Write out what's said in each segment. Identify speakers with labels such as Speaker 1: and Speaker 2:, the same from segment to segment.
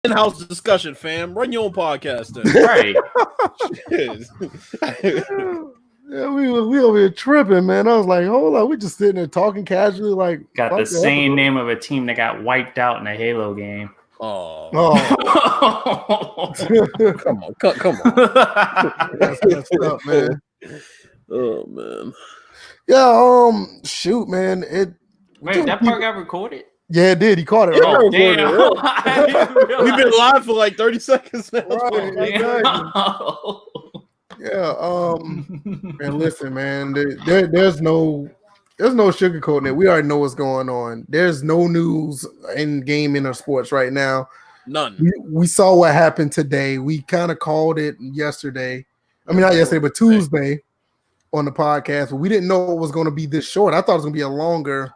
Speaker 1: in-house discussion, fam. Run your own podcast, then.
Speaker 2: Right?
Speaker 3: Yeah, we over here tripping, man. I was like, hold on, we just sitting there talking casually, like
Speaker 2: Got the same name of a team that got wiped out in a Halo game.
Speaker 1: Oh.
Speaker 3: Come on. That's messed up, man.
Speaker 1: Oh man.
Speaker 3: Yeah, shoot, man.
Speaker 2: Wait, that part got recorded?
Speaker 3: Yeah, it did. He caught it.
Speaker 1: Yeah,
Speaker 3: Right?
Speaker 2: Damn.
Speaker 1: We've been live for like 30 seconds now.
Speaker 3: Right, exactly. Yeah, and listen, man, there's no sugarcoating it. We already know what's going on. There's no news in gaming or sports right now.
Speaker 1: None.
Speaker 3: We saw what happened today. We kind of called it yesterday. I mean, not yesterday, but Tuesday on the podcast. But we didn't know it was going to be this short. I thought it was going to be a longer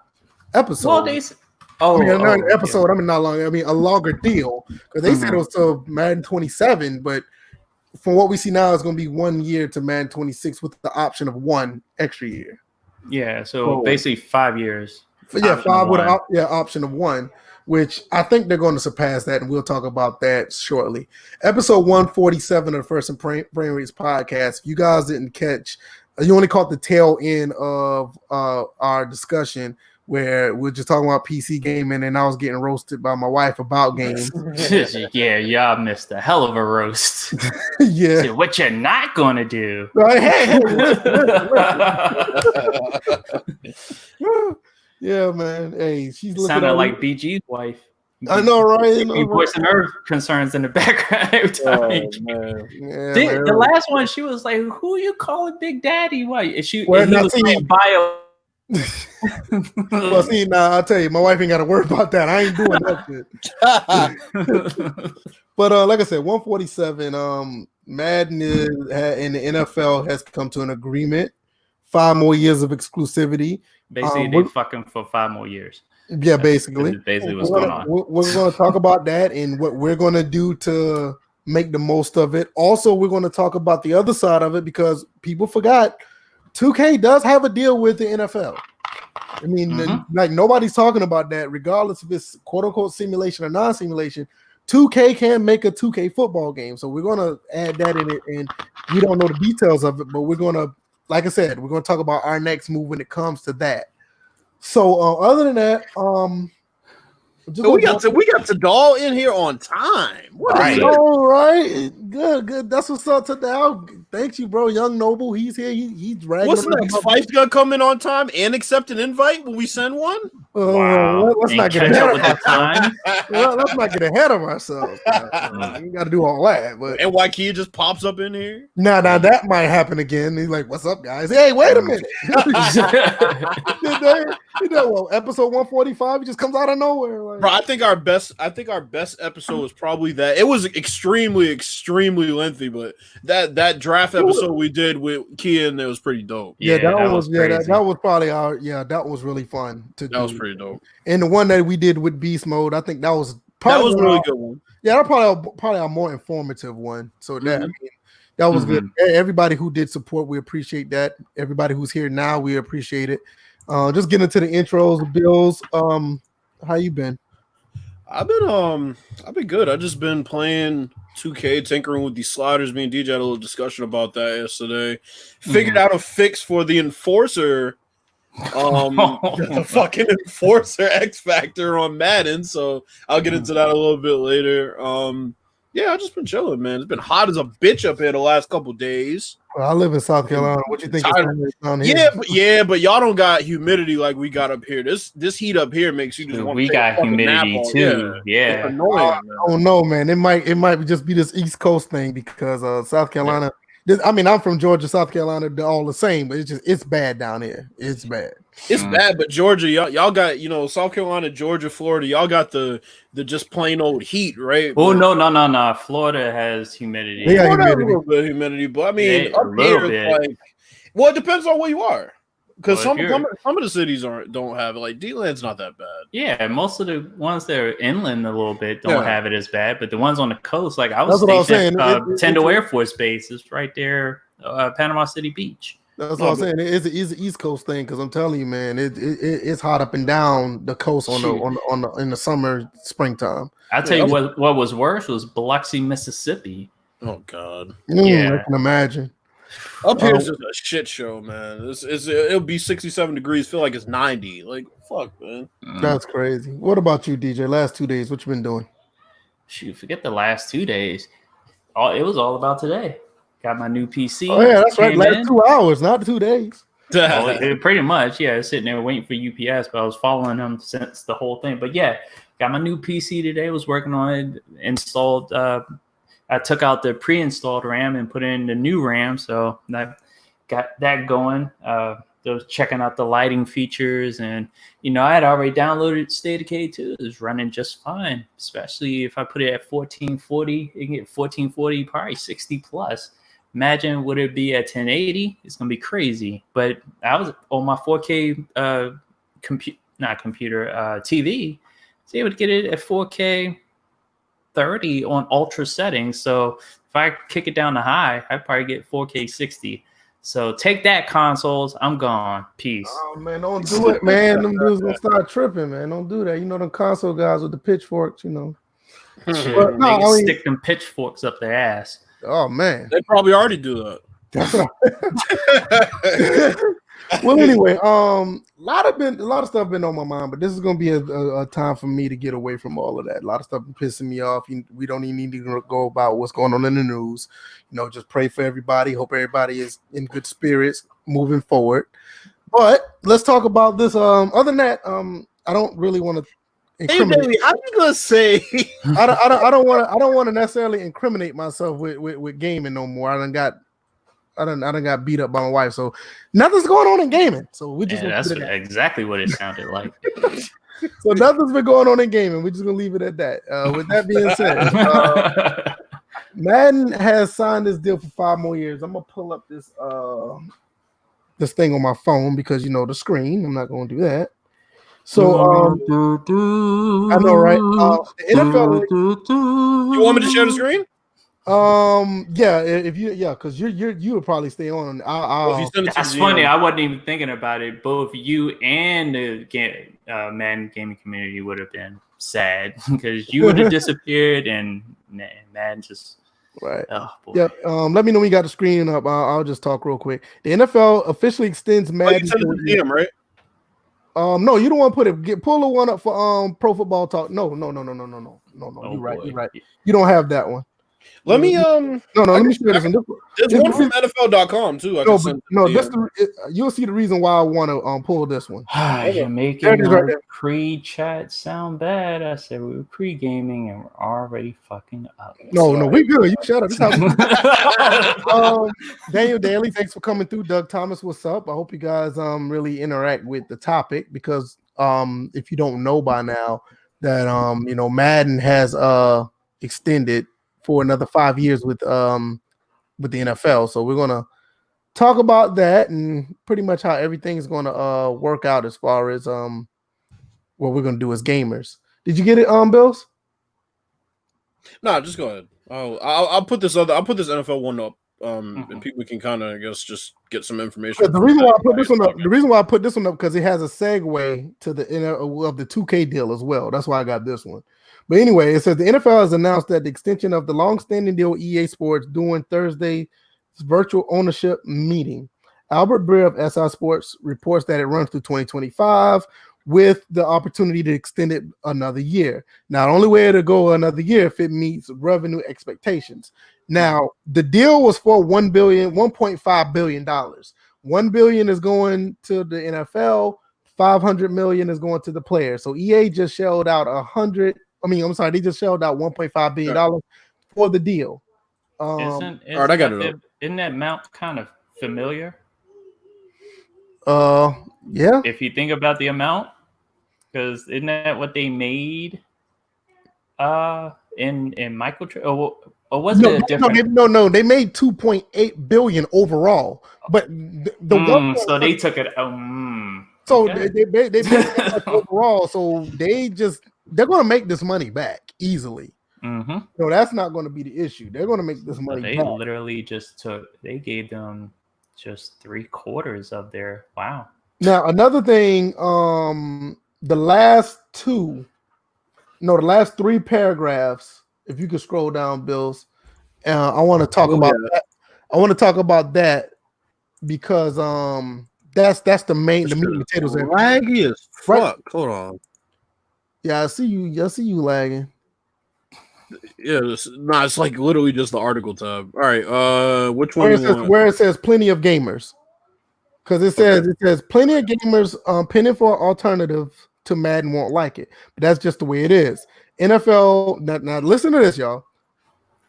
Speaker 3: episode.
Speaker 2: Well,
Speaker 3: not an episode. Yeah. I mean, not long. I mean, a longer deal because they said it was till Madden 27, but from what we see now, it's going to be 1 year to Madden 26 with the option of 1 extra year.
Speaker 2: Yeah, so basically 5 years.
Speaker 3: Yeah, 5 with an option of 1, which I think they're going to surpass that, and we'll talk about that shortly. Episode 147 of the First and Framerates podcast. If you guys didn't catch, you only caught the tail end of our discussion where we're just talking about PC gaming, and I was getting roasted by my wife about games.
Speaker 2: Yeah, y'all missed a hell of a roast.
Speaker 3: Yeah.
Speaker 2: So what you're not going to do.
Speaker 3: Right, hey, listen. Yeah, man. Hey, she's looking
Speaker 2: sounded like BG's wife.
Speaker 3: I know, right?
Speaker 2: You voicing her concerns in the background every time.
Speaker 3: Man. Yeah,
Speaker 2: The last one, she was like, "Who you calling Big Daddy?" Why? And he was like, bio.
Speaker 3: Well, see, now I'll tell you, my wife ain't got to worry about that. I ain't doing that shit. But like I said, 147. Madden in the NFL has come to an agreement. 5 more years of exclusivity.
Speaker 2: Basically, they fucking for 5 more years.
Speaker 3: Yeah, basically.
Speaker 2: Basically, what's going on.
Speaker 3: We're going to talk about that and what we're going to do to make the most of it. Also, we're going to talk about the other side of it because people forgot 2K does have a deal with the NFL. I mean, like nobody's talking about that, regardless if it's quote unquote simulation or non-simulation. 2K can make a 2K football game, so we're gonna add that in it, and we don't know the details of it, but we're gonna, like I said, we're gonna talk about our next move when it comes to that. So, other than that,
Speaker 1: we got Tadal in here on time.
Speaker 3: All right, good. That's what's up, Tadal. Thank you, bro. Young Noble, he's here. He's dragging.
Speaker 1: What's next? Fife's gonna come in on time and accept an invite when we send one.
Speaker 2: Wow.
Speaker 3: Let's not get ahead of time. Let's not get ahead of ourselves. We got to do all that. But
Speaker 1: and Waikiki just pops up in here.
Speaker 3: Now that might happen again. He's like, "What's up, guys? Hey, wait a minute." Well, episode 145, he just comes out of nowhere. Like,
Speaker 1: bro, I think our best episode was probably that. It was extremely lengthy, but that draft episode we did with Kian, it was pretty dope.
Speaker 3: Yeah, that was probably that was really fun to do.
Speaker 1: That was pretty dope.
Speaker 3: And the one that we did with Beast Mode, I think that was
Speaker 1: a really good one.
Speaker 3: Yeah, that probably a more informative one. So that that was good. Everybody who did support, we appreciate that. Everybody who's here now, we appreciate it. Just getting into the intros, Bills. How you been?
Speaker 1: I've been good. I've just been playing 2K, tinkering with these sliders. Me and DJ had a little discussion about that yesterday. Figured out a fix for the Enforcer, the fucking Enforcer X Factor on Madden. So I'll get into that a little bit later. Yeah, I've just been chilling, man. It's been hot as a bitch up here the last couple days.
Speaker 3: Well, I live in South Carolina. What you think? Down
Speaker 1: here? But y'all don't got humidity like we got up here. This heat up here makes you just want to take a humidity
Speaker 2: nap too. Yeah.
Speaker 3: I don't know, man. It might just be this East Coast thing because South Carolina. I'm from Georgia, South Carolina. They're all the same, but it's bad down here. It's bad.
Speaker 1: It's bad, but Georgia, y'all got, South Carolina, Georgia, Florida, y'all got the just plain old heat, right?
Speaker 2: Oh, no. Florida has humidity.
Speaker 3: They got
Speaker 1: a little bit of humidity, but I mean, up here, it's well, it depends on where you are. Because some of the cities don't have it. Like D-Land's not that bad.
Speaker 2: Yeah, most of the ones that are inland a little bit don't have it as bad, but the ones on the coast, like I was
Speaker 3: stationed at
Speaker 2: Tendo Air Force Base, is right there, Panama City Beach.
Speaker 3: That's what I'm saying. It's an East Coast thing because I'm telling you, man, it's hot up and down the coast in the summer, springtime.
Speaker 2: I'll tell you what was worse was Biloxi, Mississippi.
Speaker 1: Oh God.
Speaker 3: Yeah, I can imagine.
Speaker 1: Up here is just a shit show, man. It'll be 67 degrees, feel like it's 90. Like, fuck, man.
Speaker 3: That's crazy. What about you, DJ? Last 2 days, what you been doing?
Speaker 2: Shoot, forget the last 2 days. It was all about today. Got my new PC.
Speaker 3: Oh yeah, that's right. Last 2 hours, not 2 days.
Speaker 2: Pretty much, yeah. Sitting there waiting for UPS, but I was following them since the whole thing. But yeah, got my new PC today. Was working on it. Installed. I took out the pre-installed RAM and put in the new RAM, so I got that going. I was checking out the lighting features, and I had already downloaded State of K2. It was running just fine, especially if I put it at 1440. You can get 1440, probably 60 plus. Imagine would it be at 1080? It's gonna be crazy. But I was on my 4K TV, so able to get it at 4K 30 on ultra settings. So if I kick it down to high, I'd probably get 4K 60. So take that, consoles. I'm gone. Peace.
Speaker 3: Oh man, don't do it, man. Them dudes gonna start tripping, man. Don't do that. Them console guys with the pitchforks,
Speaker 2: Stick them pitchforks up their ass.
Speaker 3: Oh man,
Speaker 1: they probably already do that.
Speaker 3: Well, anyway, a lot of stuff been on my mind, but this is gonna be a time for me to get away from all of that. A lot of stuff been pissing me off. We don't even need to go about what's going on in the news. Just pray for everybody. Hope everybody is in good spirits moving forward. But let's talk about this. Other than that, I don't really want to.
Speaker 1: Hey, baby, how you gonna say?
Speaker 3: I don't want to necessarily incriminate myself with gaming no more. I done got beat up by my wife, so nothing's going on in gaming. So we just
Speaker 2: that's exactly what it sounded like.
Speaker 3: So nothing's been going on in gaming. We're just gonna leave it at that. With that being said, Madden has signed this deal for 5 more years. I'm gonna pull up this thing on my phone because the screen. I'm not gonna do that. So I know, right? The NFL.
Speaker 1: You want me to share the screen?
Speaker 3: Because you would probably stay on.
Speaker 2: That's funny. I wasn't even thinking about it. Both you and the Madden gaming community would have been sad because you would have disappeared and Madden just.
Speaker 3: Right. Oh, boy. Yeah. Let me know when you got the screen up. I'll just talk real quick. The NFL officially extends Madden.
Speaker 1: You sent it to DM, right?
Speaker 3: No, you don't want to put it. Pull the one up for Pro Football Talk. No. You're right. You don't have that one.
Speaker 1: Let me
Speaker 3: let me share this one.
Speaker 1: There's one from NFL.com too.
Speaker 3: You'll see the reason why I want to pull this one.
Speaker 2: You're making our pre-chat sound bad. I said we were pre-gaming and we're already fucking up.
Speaker 3: No, we good. You shut up. Daniel Daly, thanks for coming through. Doug Thomas, what's up? I hope you guys really interact with the topic because if you don't know by now that Madden has extended for another 5 years with the NFL. So we're gonna talk about that and pretty much how everything's gonna work out as far as what we're gonna do as gamers. Did you get it, Bills?
Speaker 1: No, just go ahead. I'll put this NFL one up. And people can kind of, I guess, just get some information.
Speaker 3: The reason why I put this one up, because it has a segue to the of the 2K deal as well. That's why I got this one. But anyway, it says the NFL has announced that the extension of the long-standing deal with EA Sports during Thursday's virtual ownership meeting. Albert Breer of SI Sports reports that it runs through 2025 with the opportunity to extend it another year. Now, the only way to go another year if it meets revenue expectations. Now, the deal was for $1.5 billion. $1 billion is going to the NFL. $500 million is going to the player. So EA just shelled out they just shelled out $1.5 billion for the deal.
Speaker 1: All right, I got it.
Speaker 2: Isn't that amount kind of familiar?
Speaker 3: Yeah.
Speaker 2: If you think about the amount, because isn't that what they made in micro or was it a different?
Speaker 3: No, they made $2.8 billion overall, but
Speaker 2: so they took it.
Speaker 3: So okay. they made it overall. So they're going to make this money back easily.
Speaker 2: Mm-hmm.
Speaker 3: So that's not going to be the issue. They're going to make this money back.
Speaker 2: Literally just they gave them just 3/4 of their wow.
Speaker 3: Now another thing, the last three paragraphs. If you could scroll down, Bills. I want to talk about that. I want to talk about that because that's the meat and potatoes.
Speaker 1: Laggy as fuck. Hold on.
Speaker 3: Yeah, I see you. I see you lagging.
Speaker 1: Yeah, it's like literally just the article tab. All right, which one?
Speaker 3: Where it says plenty of gamers, because it says plenty of gamers penning for alternative to Madden won't like it, but that's just the way it is. NFL. Now listen to this, y'all.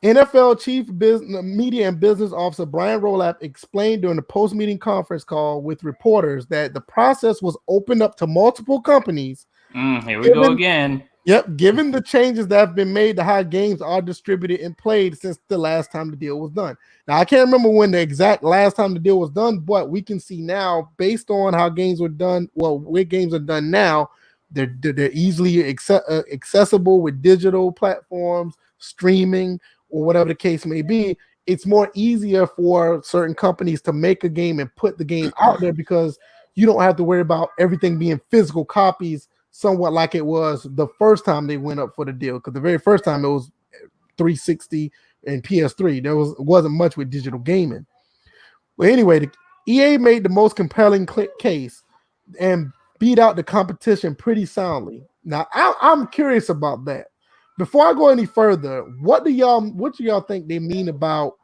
Speaker 3: NFL Chief Media and Business Officer Brian Rolap explained during the post-meeting conference call with reporters that the process was opened up to multiple companies.
Speaker 2: Here we go again.
Speaker 3: Yep, given the changes that have been made to how games are distributed and played since the last time the deal was done. Now, I can't remember when the exact last time the deal was done, but we can see now, based on how games were done, where games are done now, they're easily accessible with digital platforms, streaming, or whatever the case may be. It's more easier for certain companies to make a game and put the game out there because you don't have to worry about everything being physical copies, somewhat like it was the first time they went up for the deal. Because the very first time it was 360 and PS3, there wasn't much with digital gaming. But anyway, the EA made the most compelling case and beat out the competition pretty soundly. Now, I'm curious about that. Before I go any further, what do y'all think they mean about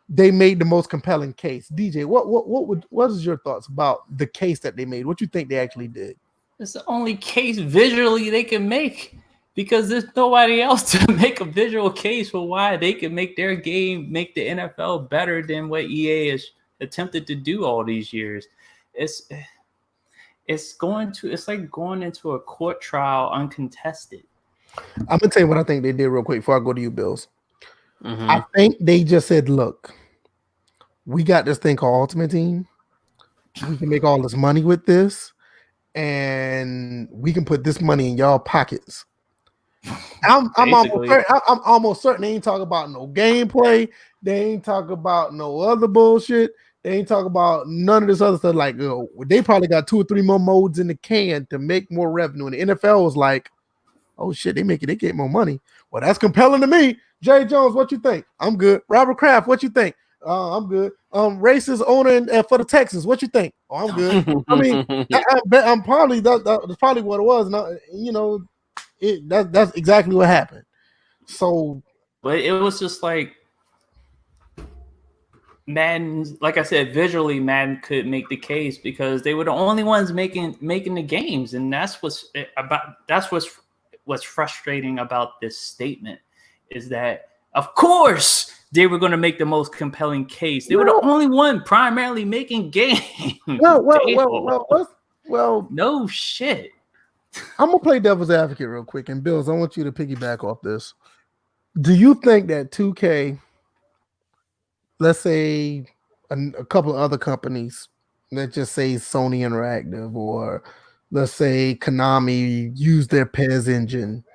Speaker 3: they made the most compelling case? DJ, what is your thoughts about the case that they made? What you think they actually did?
Speaker 2: It's the only case visually they can make because there's nobody else to make a visual case for why they can make their game, make the NFL better than what EA has attempted to do all these years. It's like going into a court trial uncontested.
Speaker 3: I'm gonna tell you what I think they did real quick before I go to you, Bills. I think they just said, look, we got this thing called Ultimate Team. We can make all this money with this, and we can put this money in y'all pockets. I'm almost certain they ain't talking about no gameplay. They ain't talking about no other bullshit. They ain't talking about none of this other stuff. Like, they probably got 2 or 3 more modes in the can to make more revenue. And the NFL was like, oh shit, they get more money. Well, that's compelling to me. Jay Jones, what you think? I'm good. Robert Kraft, what you think? I'm good. Racist owner for the Texans, what you think? Oh, I'm good. I mean, I bet I'm probably that's probably what it was. And that's exactly what happened. So,
Speaker 2: but it was just like Madden, like I said, visually Madden could make the case because they were the only ones making the games, and that's what's frustrating about this statement is that of course they were going to make the most compelling case. They were the only one primarily making games.
Speaker 3: Well,
Speaker 2: no shit.
Speaker 3: I'm gonna play devil's advocate real quick, and Bills, I want you to piggyback off this. Do you think that 2K, let's say a couple of other companies, let's just say Sony Interactive, or let's say Konami, use their PES engine,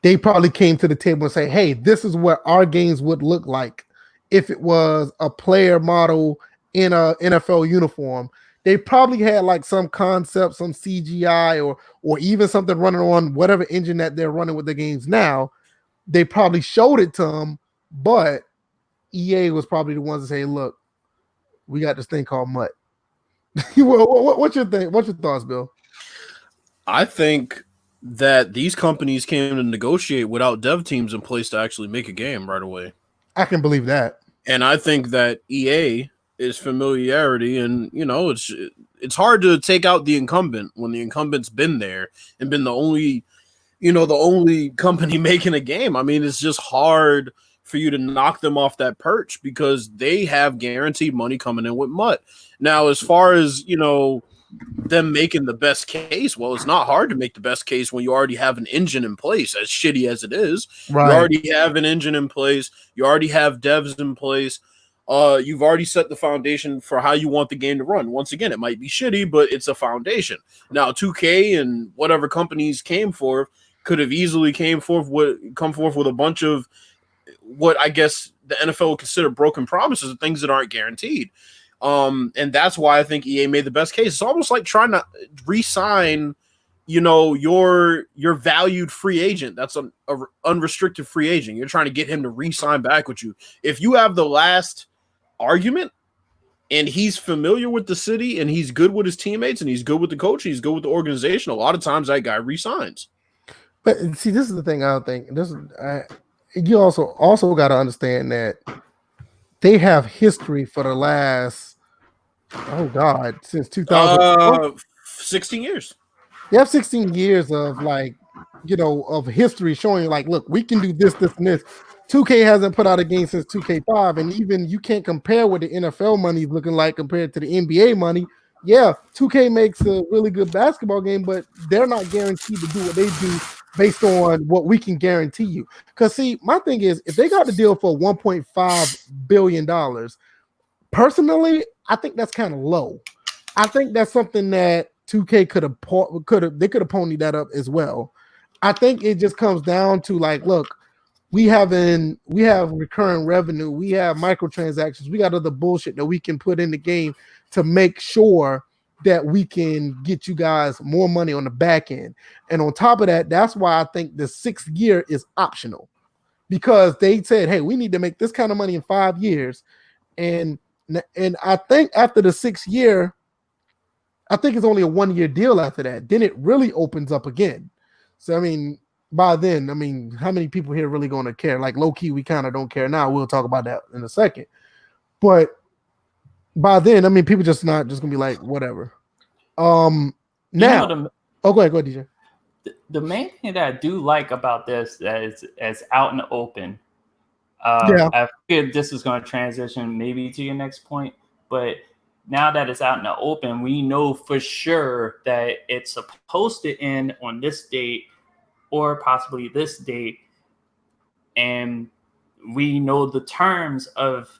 Speaker 3: they probably came to the table and say, hey, this is what our games would look like if it was a player model in a NFL uniform. They probably had like some concept, some CGI, or even something running on whatever engine that they're running with the games now. They probably showed it to them, but EA was probably the ones to say, look, we got this thing called MUT. What's your thing? What's your thoughts, Bill?
Speaker 1: I think that these companies came to negotiate without dev teams in place to actually make a game right away.
Speaker 3: I can believe that. And
Speaker 1: I think that EA is familiarity, and it's hard to take out the incumbent when the incumbent's been there and been the only company making a game. I mean, it's just hard for you to knock them off that perch because they have guaranteed money coming in with MUT. Now, as far as them making the best case, well, it's not hard to make the best case when you already have an engine in place, as shitty as it is. Right. You already have an engine in place. You already have devs in place. You've already set the foundation for how you want the game to run. Once again, it might be shitty, but it's a foundation. Now, 2K and whatever companies came forth could have easily come forth with a bunch of what I guess the NFL would consider broken promises of things that aren't guaranteed. And that's why I think EA made the best case. It's almost like trying to re-sign, your valued free agent. That's an unrestricted free agent. You're trying to get him to re-sign back with you. If you have the last argument and he's familiar with the city and he's good with his teammates and he's good with the coach, and he's good with the organization, a lot of times that guy re-signs.
Speaker 3: But see, this is the thing. I don't think you also got to understand that they have history for the last since 2000,
Speaker 1: 16 years.
Speaker 3: They have 16 years of of history showing look, we can do this, this, and this. 2K hasn't put out a game since 2K5, and even you can't compare what the NFL money is looking like compared to the NBA money. Yeah, 2K makes a really good basketball game, but they're not guaranteed to do what they do based on what we can guarantee you. Because, see, my thing is, if they got the deal for $1.5 billion, personally, I think that's kind of low. I think that's something that 2K could have ponied that up as well. I think it just comes down to look, we have recurring revenue, we have microtransactions, we got other bullshit that we can put in the game to make sure that we can get you guys more money on the back end. And on top of that, that's why I think the 6th year is optional, because they said, hey, we need to make this kind of money in 5 years. And I think after the 6th year, I think it's only a 1-year deal after that. Then it really opens up again. So, I mean, by then, how many people here really going to care? Low key, we kind of don't care now. We'll talk about that in a second. But by then, people just not just going to be like, whatever. Now, go ahead, DJ.
Speaker 2: The main thing that I do like about this is out in the open. I figured this is going to transition maybe to your next point, but now that it's out in the open, we know for sure that it's supposed to end on this date or possibly this date. And we know the terms of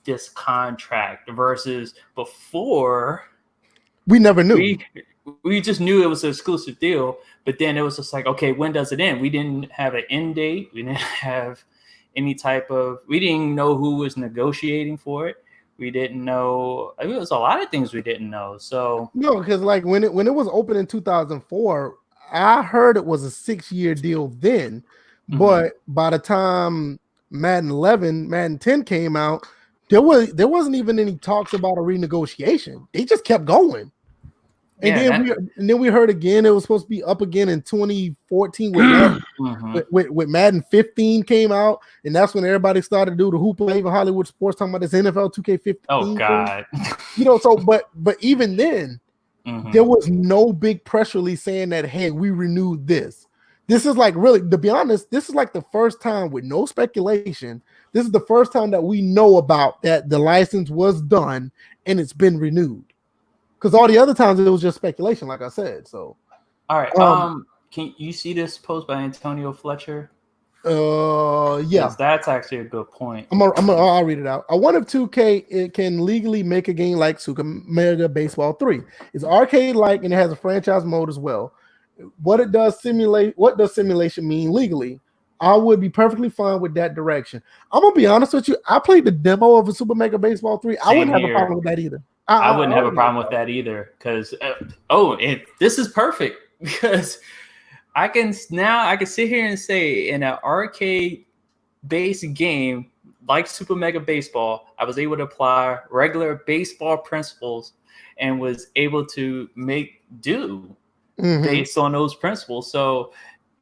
Speaker 2: this contract versus before.
Speaker 3: We never knew.
Speaker 2: We just knew it was an exclusive deal, but then it was just like, okay, when does it end? We didn't have an end date. We didn't have any we didn't know who was negotiating for it. We didn't know. It was a lot of things we didn't know. So
Speaker 3: no, because when it was open in 2004, I heard it was a 6-year deal then. Mm-hmm. But by the time Madden 11, Madden 10 came out, there wasn't even any talks about a renegotiation. They just kept going. And then we heard again it was supposed to be up again in 2014 with Madden, with Madden 15 came out, and that's when everybody started to do the hoop play. Even Hollywood Sports talking about this NFL 2K15.
Speaker 2: Oh God!
Speaker 3: So but even then, there was no big press release saying that, hey, we renewed this. This is really, to be honest, this is the first time with no speculation. This is the first time that we know about that the license was done and it's been renewed. Because all the other times it was just speculation, like I said. So,
Speaker 2: all right. Can you see this post by Antonio Fletcher?
Speaker 3: Yeah,
Speaker 2: that's actually a good point.
Speaker 3: I'll read it out. I wonder if 2K can legally make a game like Super Mega Baseball 3. It's arcade-like and it has a franchise mode as well. What does simulation mean legally? I would be perfectly fine with that direction. I'm gonna be honest with you. I played the demo of a Super Mega Baseball 3. I wouldn't have a problem with that either.
Speaker 2: I wouldn't have a problem with that either, because this is perfect, because I can sit here and say in an arcade-based game like Super Mega Baseball, I was able to apply regular baseball principles and was able to make do based on those principles. So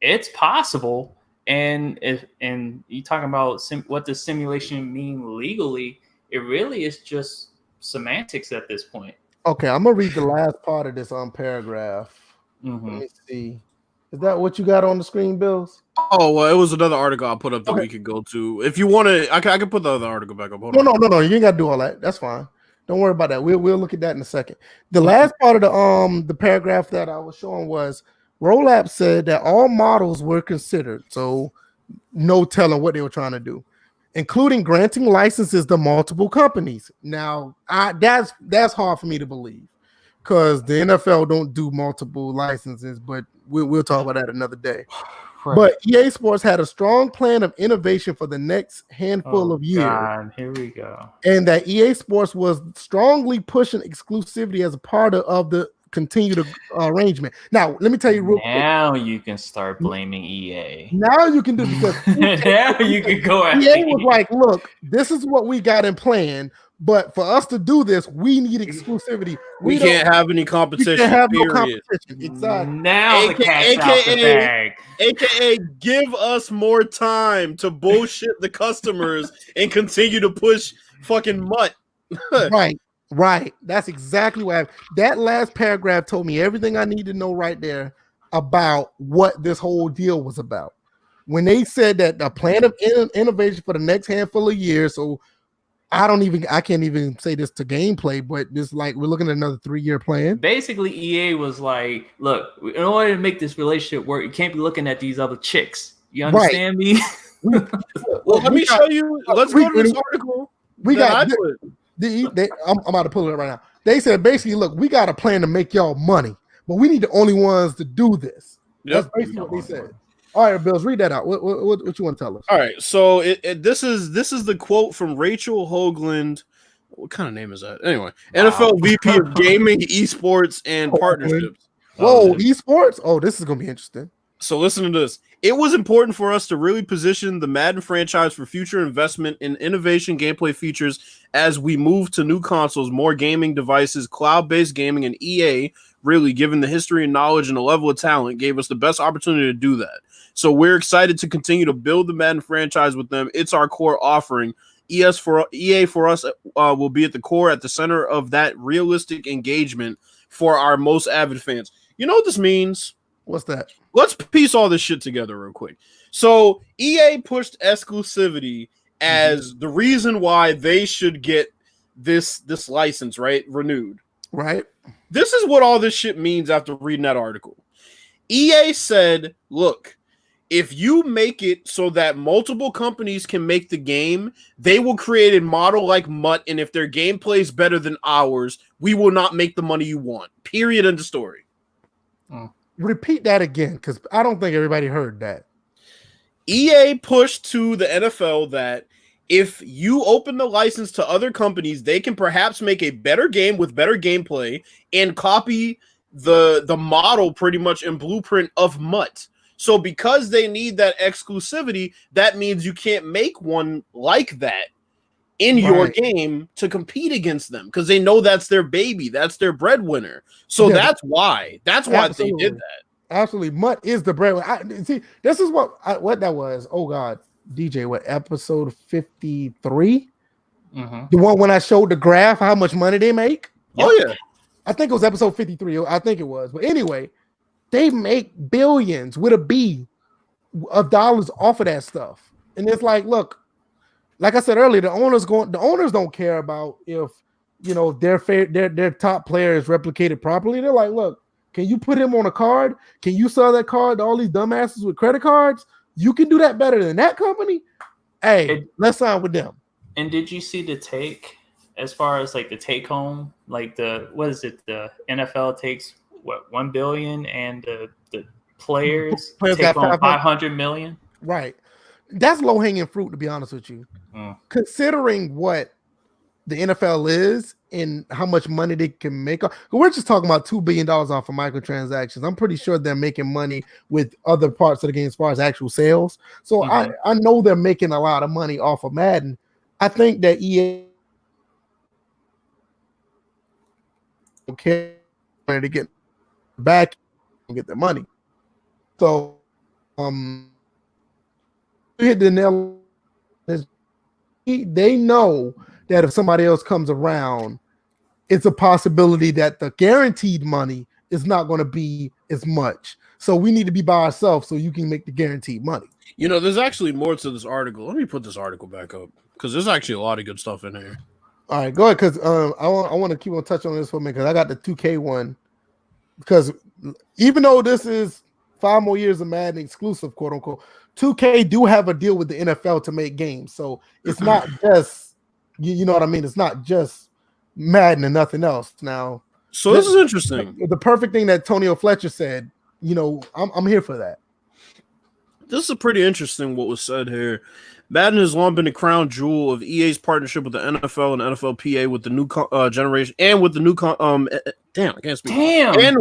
Speaker 2: it's possible. And you talking about what does simulation mean legally? It really is just semantics at this point.
Speaker 3: Okay, I'm gonna read the last part of this paragraph. Let me see. Is that what you got on the screen, Bills?
Speaker 1: Oh, well, it was another article I put up that we could go to. If you want to, I can put the other article back up.
Speaker 3: No. You ain't got to do all that. That's fine. Don't worry about that. We'll look at that in a second. The last part of the paragraph that I was showing was Rollup said that all models were considered, so no telling what they were trying to do, including granting licenses to multiple companies. Now, that's hard for me to believe, because the NFL don't do multiple licenses, but we'll talk about that another day.
Speaker 2: Right.
Speaker 3: But EA Sports had a strong plan of innovation for the next handful of years.
Speaker 2: God, here we go.
Speaker 3: And that EA Sports was strongly pushing exclusivity as a part of the continued arrangement. Now, let me tell you real quick.
Speaker 2: Now you can start blaming EA.
Speaker 3: Now you can do because
Speaker 2: now you can go at
Speaker 3: EA was like, look, this is what we got in plan, but for us to do this, we need exclusivity.
Speaker 1: We can't have any competition.
Speaker 3: We can't have no
Speaker 1: period.
Speaker 3: competition. Exactly.
Speaker 2: Now the cat's out the bag.
Speaker 1: AKA give us more time to bullshit the customers and continue to push fucking mutt.
Speaker 3: Right. That's exactly what happened. That last paragraph told me everything I need to know right there about what this whole deal was about. When they said that a plan of innovation for the next handful of years, so I can't even say this to gameplay, but this like we're looking at another 3-year plan.
Speaker 2: Basically, EA was like, look, in order to make this relationship work, you can't be looking at these other chicks. You understand me?
Speaker 1: Well, let me show you. Let's go to this article.
Speaker 3: I'm about to pull it up right now. They said basically, look, we got a plan to make y'all money, but we need the only ones to do this. That's basically what they said. All right, Bills, read that out. What you want to tell us?
Speaker 1: All right, so this is the quote from Rachel Hoagland. What kind of name is that? Anyway, wow. NFL VP of Gaming, Esports, and Partnerships.
Speaker 3: Whoa, esports? Oh, this is gonna be interesting.
Speaker 1: So listen to this. It was important for us to really position the Madden franchise for future investment in innovation gameplay features as we move to new consoles, more gaming devices, cloud-based gaming, and EA, really, given the history and knowledge and the level of talent, gave us the best opportunity to do that. So we're excited to continue to build the Madden franchise with them. It's our core offering. EA for us will be at the core, at the center of that realistic engagement for our most avid fans. You know what this means?
Speaker 3: What's that?
Speaker 1: Let's piece all this shit together real quick. So EA pushed exclusivity as the reason why they should get this license, right? Renewed.
Speaker 3: Right.
Speaker 1: This is what all this shit means after reading that article. EA said, look, if you make it so that multiple companies can make the game, they will create a model like Mutt, and if their gameplay is better than ours, we will not make the money you want. Period. End of story.
Speaker 3: Repeat that again, because I don't think everybody heard that.
Speaker 1: EA pushed to the NFL that if you open the license to other companies, they can perhaps make a better game with better gameplay and copy the model pretty much and blueprint of Mutt. So because they need that exclusivity, that means you can't make one like that in your game to compete against them because they know that's their baby, that's their breadwinner. So that's why they did that. Absolutely,
Speaker 3: Mutt is the breadwinner. See, this is what that was. Oh God, DJ, what episode 53? The one when I showed the graph how much money they make.
Speaker 1: Oh yeah,
Speaker 3: I think it was episode 53. I think it was, but anyway. They make billions with a B of dollars off of that stuff. And it's like, look, like I said earlier, the owners don't care about if their top player is replicated properly. They're like, look, can you put him on a card? Can you sell that card to all these dumbasses with credit cards? You can do that better than that company. Hey, let's sign with them.
Speaker 2: And did you see the take as far as like the take home? Like the NFL takes $1 billion and the players take on $500 million.
Speaker 3: Right, that's low hanging fruit, to be honest with you. Considering what the NFL is and how much money they can make, we're just talking about $2 billion off of microtransactions. I'm pretty sure they're making money with other parts of the game as far as actual sales. So I know they're making a lot of money off of Madden. I think that EA to get back and get the money. So hit the nail. They know that if somebody else comes around, it's a possibility that the guaranteed money is not going to be as much. So we need to be by ourselves so you can make the guaranteed money.
Speaker 1: You know, there's actually more to this article. Let me put this article back up because there's actually a lot of good stuff in here.
Speaker 3: All right, go ahead, because I want to keep on touching on this for a minute because I got the 2K one. Because even though this is 5 more years of Madden exclusive, quote unquote, 2K do have a deal with the NFL to make games. So it's not just, you know what I mean? It's not just Madden and nothing else. Now,
Speaker 1: so this is interesting.
Speaker 3: The perfect thing that Tonio Fletcher said, I'm here for that.
Speaker 1: This is pretty interesting what was said here. Madden has long been the crown jewel of EA's partnership with the NFL and NFLPA with the new generation and with the new damn, I can't speak. And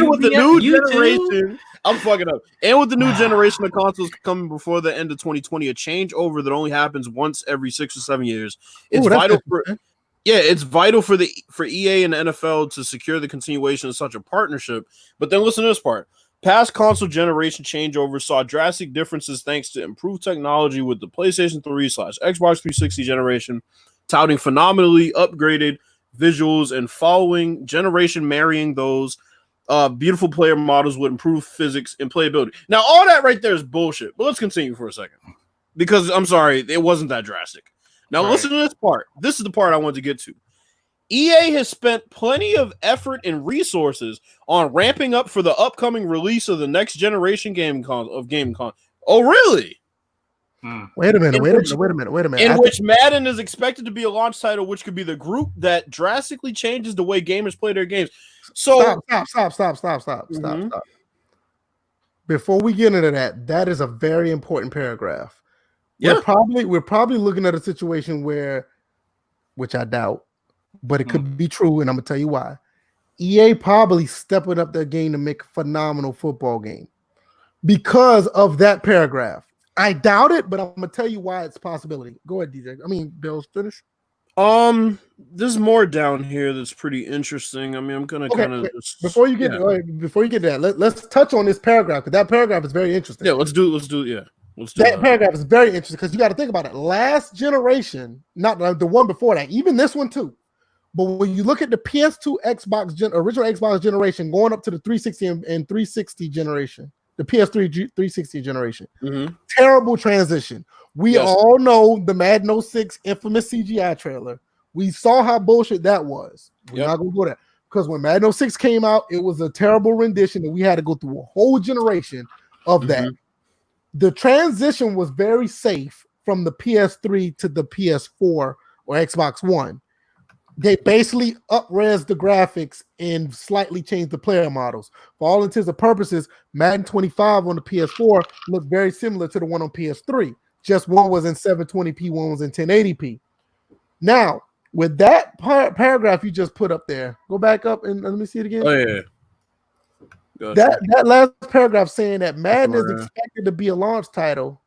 Speaker 1: with the new generation, I'm fucking up. And with the new generation of consoles coming before the end of 2020, a changeover that only happens once every 6 or 7 years. It's vital for it's vital for EA and the NFL to secure the continuation of such a partnership. But then listen to this part. Past console generation changeovers saw drastic differences thanks to improved technology with the PlayStation 3/Xbox 360 generation, touting phenomenally upgraded visuals and following generation marrying those beautiful player models with improved physics and playability. Now, all that right there is bullshit, but let's continue for a second because I'm sorry, it wasn't that drastic. Now, listen to this part. This is the part I wanted to get to. EA has spent plenty of effort and resources on ramping up for the upcoming release of the next generation game console. Oh, really?
Speaker 3: Wait a minute.
Speaker 1: In which Madden is expected to be a launch title, which could be the group that drastically changes the way gamers play their games. So
Speaker 3: stop. Before we get into that is a very important paragraph. Yeah. We're probably looking at a situation where, which I doubt, but it could be true, and I'm gonna tell you why. EA probably stepping up their game to make a phenomenal football game because of that paragraph. I doubt it, but I'm gonna tell you why it's a possibility. Go ahead, DJ. I mean, Bill's finish.
Speaker 1: There's more down here that's pretty interesting. I mean, I'm gonna kind of
Speaker 3: before you get to that, let's touch on this paragraph because that paragraph is very interesting.
Speaker 1: Yeah, let's do
Speaker 3: that paragraph is very interesting because you got to think about it. Last generation, not the one before that, even this one too. But when you look at the PS2 original Xbox generation going up to the 360 and 360 generation, the PS3 360 generation, terrible transition. We all know the Madden 06 infamous CGI trailer. We saw how bullshit that was. We're not going to go there. Because when Madden 06 came out, it was a terrible rendition and we had to go through a whole generation of that. The transition was very safe from the PS3 to the PS4 or Xbox One. They basically up-res the graphics and slightly changed the player models. For all intents and purposes, Madden 25 on the PS4 looked very similar to the one on PS3. Just one was in 720p, one was in 1080p. Now, with that paragraph you just put up there, go back up and let me see it again.
Speaker 1: Oh, yeah.
Speaker 3: Gotcha. That last paragraph saying that Madden is expected to be a launch title.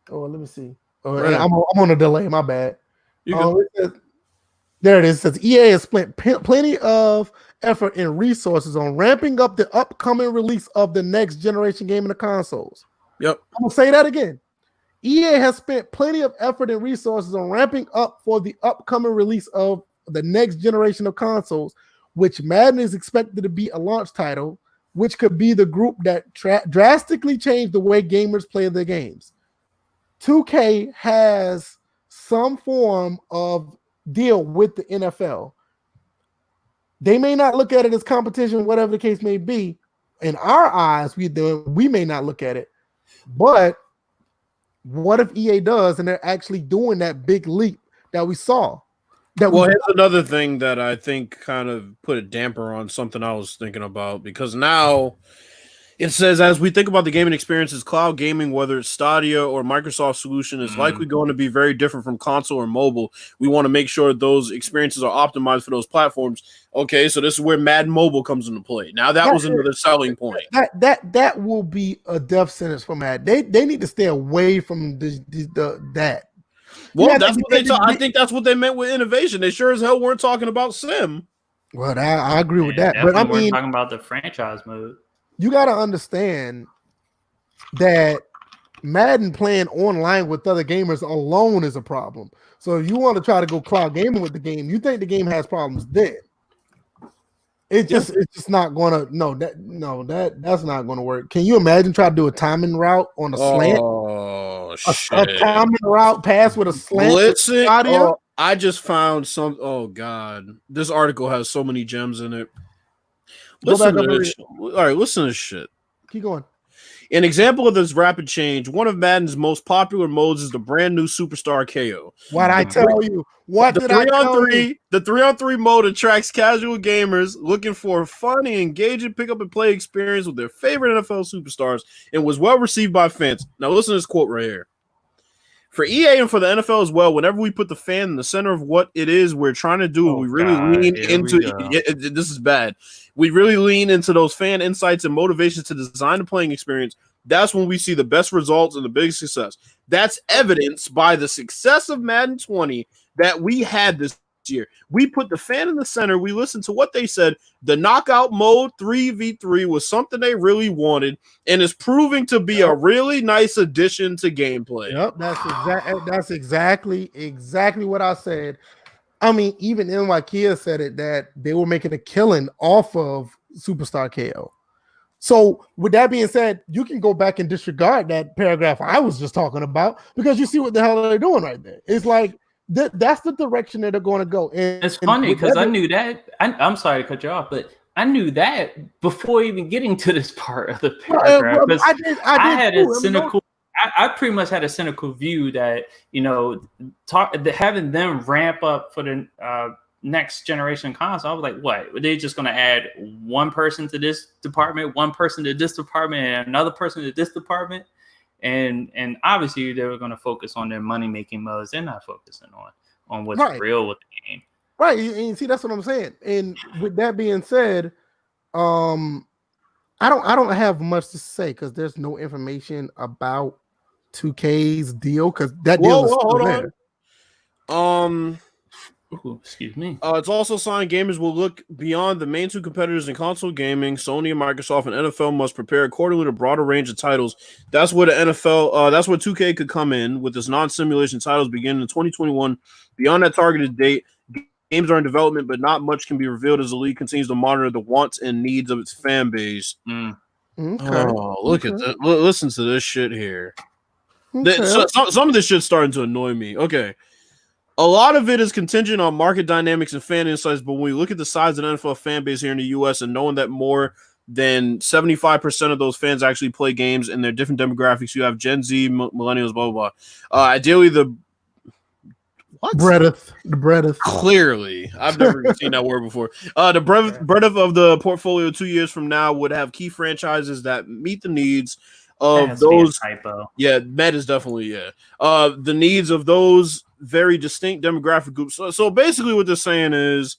Speaker 3: Oh, let me see. Oh, I'm on a delay. My bad. There it is. It says EA has spent plenty of effort and resources on ramping up the upcoming release of the next generation game in the consoles.
Speaker 1: Yep.
Speaker 3: I'm going to say that again. EA has spent plenty of effort and resources on ramping up for the upcoming release of the next generation of consoles, which Madden is expected to be a launch title, which could be the group that drastically changed the way gamers play their games. 2K has some form of deal with the NFL. They may not look at it as competition, whatever the case may be. In our eyes, we may not look at it. But what if EA does and they're actually doing that big leap that we saw?
Speaker 1: Here's another thing that I think kind of put a damper on something I was thinking about, because now it says, as we think about the gaming experiences, cloud gaming, whether it's Stadia or Microsoft solution, is likely going to be very different from console or mobile. We want to make sure those experiences are optimized for those platforms. Okay, so this is where Madden Mobile comes into play. Now that was another selling point.
Speaker 3: That will be a death sentence for Madden. They need to stay away from that.
Speaker 1: Well, that's what they I think that's what they meant with innovation. They sure as hell weren't talking about sim.
Speaker 3: Well, I agree with that. But I mean,
Speaker 2: we're talking about the franchise mode.
Speaker 3: You got to understand that Madden playing online with other gamers alone is a problem. So if you want to try to go cloud gaming with the game, you think the game has problems then. It's just not gonna that's not gonna work. Can you imagine trying to do a timing route on a slant?
Speaker 1: Oh shit.
Speaker 3: A timing route pass with a slant.
Speaker 1: Listen, I just found some. Oh god, this article has so many gems in it. Listen to this. All right, listen to this shit.
Speaker 3: Keep going.
Speaker 1: An example of this rapid change, one of Madden's most popular modes is the brand new Superstar KO.
Speaker 3: What I tell you? What did I tell you?
Speaker 1: The 3-on-3 mode attracts casual gamers looking for a fun and engaging pick up and play experience with their favorite NFL superstars and was well received by fans. Now listen to this quote right here. For EA and for the NFL as well, whenever we put the fan in the center of what it is we're trying to do, we really lean into this is bad. We really lean into those fan insights and motivations to design the playing experience. That's when we see the best results and the biggest success. That's evidenced by the success of Madden 20 that we had this year. We put the fan in the center. We listened to what they said. The knockout mode 3v3 was something they really wanted and is proving to be a really nice addition to gameplay.
Speaker 3: Yep, that's exactly what I said. I mean, even NYKia said it that they were making a killing off of Superstar KO. So with that being said, you can go back and disregard that paragraph I was just talking about because you see what the hell they're doing right there. It's like that's the direction that they're going to go. And
Speaker 2: it's funny because I knew that. I'm sorry to cut you off, but I knew that before even getting to this part of the paragraph. I had a cynical. I pretty much had a cynical view that having them ramp up for the next generation console. I was like, what? Were they just going to add one person to this department, one person to this department, and another person to this department? And obviously they were going to focus on their money making modes. They're not focusing on what's real with the game.
Speaker 3: Right. And see, that's what I'm saying. And with that being said, I don't have much to say because there's no information about 2K's deal because that deal is still there.
Speaker 2: Ooh, excuse me.
Speaker 1: It's also signed gamers will look beyond the main two competitors in console gaming. Sony and Microsoft and NFL must prepare accordingly to a broader range of titles. That's where the NFL, that's where 2K could come in with its non-simulation titles beginning in 2021. Beyond that targeted date, games are in development, but not much can be revealed as the league continues to monitor the wants and needs of its fan base.
Speaker 3: Okay.
Speaker 1: Oh, look at that. Listen to this shit here. Some of this shit's starting to annoy me. Okay. A lot of it is contingent on market dynamics and fan insights, but when we look at the size of the NFL fan base here in the U.S. and knowing that more than 75% of those fans actually play games and their different demographics, you have Gen Z, millennials, blah, blah, blah. Ideally, the
Speaker 3: breadth.
Speaker 1: Clearly. I've never seen that word before. The breadth of the portfolio 2 years from now would have key franchises that meet the needs of those. Yeah, that is definitely, the needs of those very distinct demographic groups. So basically what they're saying is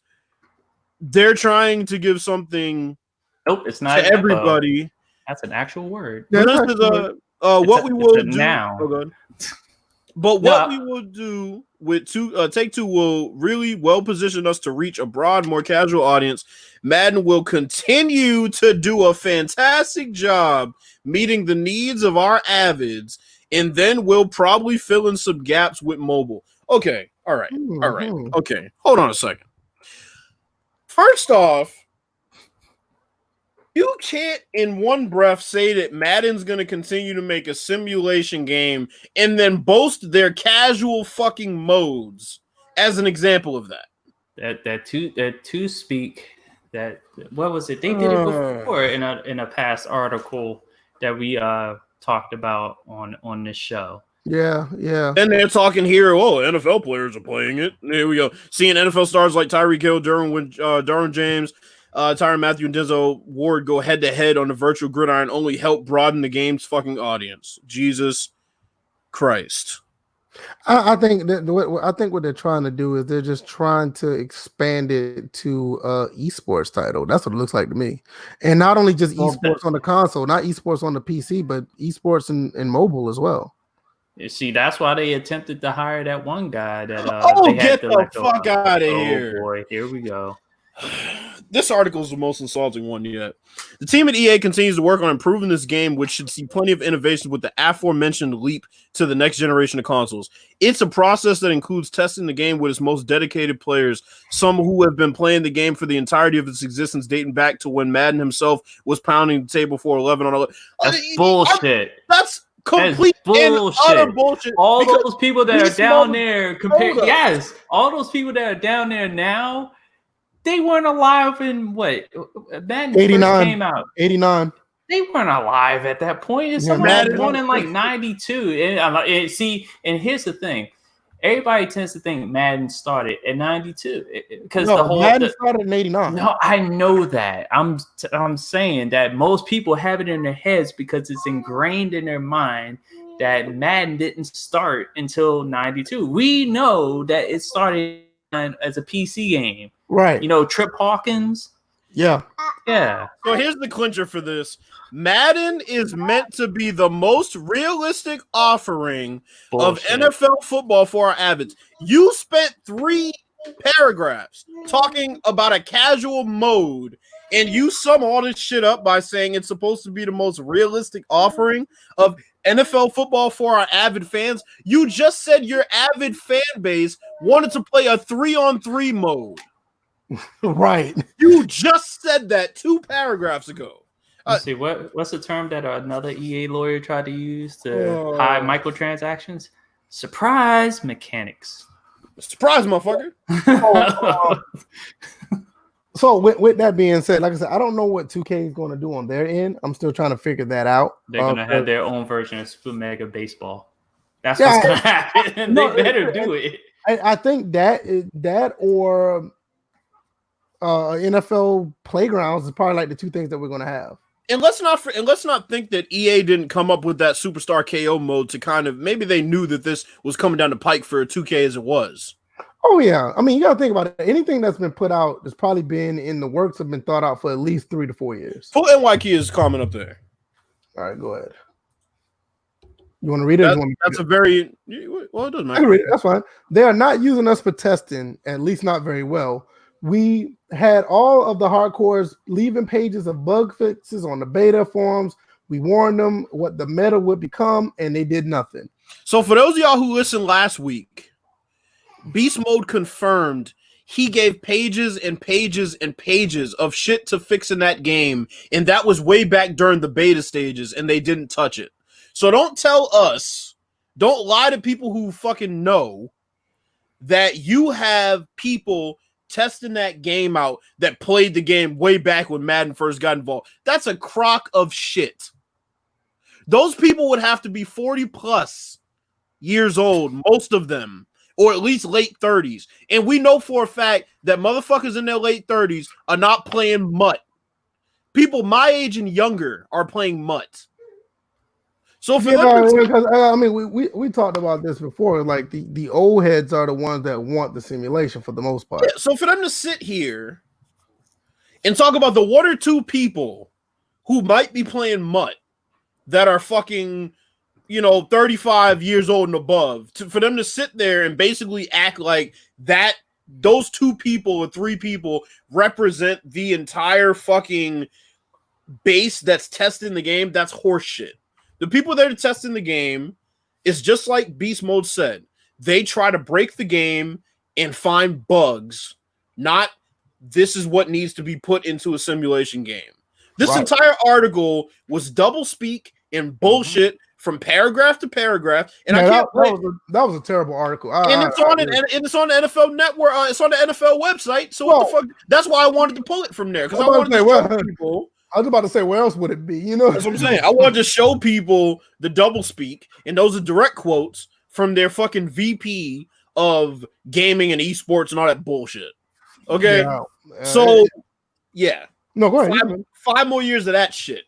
Speaker 1: they're trying to give something
Speaker 2: it's not
Speaker 1: to everybody.
Speaker 2: That's an actual word.
Speaker 1: This is what we will do now. But what we will do with Take Two will really well position us to reach a broad, more casual audience. Madden will continue to do a fantastic job meeting the needs of our avids, and then we'll probably fill in some gaps with mobile. Okay, all right. Okay, hold on a second. First off, you can't in one breath say that Madden's going to continue to make a simulation game and then boast their casual fucking modes as an example of that.
Speaker 2: That two speak that what was it? They did it before in a past article that we talked about on this show.
Speaker 3: Yeah.
Speaker 1: And they're talking here, NFL players are playing it. Here we go. Seeing NFL stars like Tyreek Hill, Derwin James, Tyrann Mathieu, and Denzel Ward go head-to-head on the virtual gridiron only help broaden the game's fucking audience. Jesus Christ.
Speaker 3: I think what they're trying to do is they're just trying to expand it to esports title. That's what it looks like to me. And not only just esports on the console, not esports on the PC, but esports in mobile as well.
Speaker 2: You see, that's why they attempted to hire that one guy that
Speaker 1: get the fuck out of here.
Speaker 2: Oh boy, here we go.
Speaker 1: This article is the most insulting one yet. The team at EA continues to work on improving this game, which should see plenty of innovation with the aforementioned leap to the next generation of consoles. It's a process that includes testing the game with its most dedicated players, some who have been playing the game for the entirety of its existence, dating back to when Madden himself was pounding the table for 11 on 11.
Speaker 2: That's bullshit.
Speaker 1: That's complete and utter bullshit.
Speaker 2: All those people that are down there all those people that are down there now, they weren't alive in what? Madden
Speaker 3: 89
Speaker 2: came out.
Speaker 3: 89.
Speaker 2: They weren't alive at that point. It's someone
Speaker 1: Madden.
Speaker 2: born in like 92. And here's the thing. Everybody tends to think Madden started in 92 because the whole
Speaker 3: Madden started in 89.
Speaker 2: No, I know that. I'm saying that most people have it in their heads because it's ingrained in their mind that Madden didn't start until 92. We know that it started as a PC game.
Speaker 3: Right.
Speaker 2: You know, Trip Hawkins.
Speaker 3: Yeah.
Speaker 2: Yeah.
Speaker 1: So here's the clincher for this. Madden is meant to be the most realistic offering of NFL football for our avids. You spent 3 paragraphs talking about a casual mode, and you sum all this shit up by saying it's supposed to be the most realistic offering of NFL football for our avid fans. You just said your avid fan base wanted to play a 3-on-3 mode.
Speaker 3: Right.
Speaker 1: You just said that 2 paragraphs ago.
Speaker 2: Let's see, what's the term that another EA lawyer tried to use to hide microtransactions? Surprise mechanics.
Speaker 1: Surprise, motherfucker.
Speaker 3: So with that being said, like I said, I don't know what 2K is going to do on their end. I'm still trying to figure that out.
Speaker 2: They're going to have their own version of Super Mega Baseball. That's what's going to happen. They better do it.
Speaker 3: I think that or NFL Playgrounds is probably like the 2 things that we're going to have.
Speaker 1: And let's not think that EA didn't come up with that Superstar KO mode to kind of, maybe they knew that this was coming down the pike for 2K as it was.
Speaker 3: Oh yeah, I mean, you got to think about it. Anything that's been put out that's probably been in the works have been thought out for at least 3 to 4 years.
Speaker 1: Full NYK is comment up there.
Speaker 3: All right, go ahead. You want to read it?
Speaker 1: That's a very well. It doesn't matter.
Speaker 3: I can read it. That's fine. They are not using us for testing, at least not very well. We had all of the hardcores leaving pages of bug fixes on the beta forums. We warned them what the meta would become, and they did nothing.
Speaker 1: So for those of y'all who listened last week, Beast Mode confirmed he gave pages and pages and pages of shit to fix in that game, and that was way back during the beta stages, and they didn't touch it. So don't lie to people who fucking know that you have people testing that game out that played the game way back when Madden first got involved. That's a crock of shit. Those people would have to be 40 plus years old, most of them, or at least late 30s. And we know for a fact that motherfuckers in their late 30s are not playing MUT. People my age and younger are playing MUT. So for
Speaker 3: because I mean, we talked about this before. Like the old heads are the ones that want the simulation for the most part.
Speaker 1: Yeah, so for them to sit here and talk about the 1 or 2 people who might be playing MUT that are fucking, 35 years old and above, for them to sit there and basically act like that those 2 people or 3 people represent the entire fucking base that's testing the game, that's horseshit. The people that are testing the game is just like Beast Mode said. They try to break the game and find bugs, not this is what needs to be put into a simulation game. This entire article was double speak and bullshit from paragraph to paragraph, and I can't wait.
Speaker 3: That was a terrible article.
Speaker 1: It's on the NFL Network. It's on the NFL website. So what the fuck? That's why I wanted to pull it from there, because I wanted to show people.
Speaker 3: I was about to say, where else would it be?
Speaker 1: That's what I'm saying. I wanted to show people the double speak, and those are direct quotes from their fucking VP of gaming and esports and all that bullshit. Okay, so yeah,
Speaker 3: no, go ahead.
Speaker 1: 5 more years of that shit.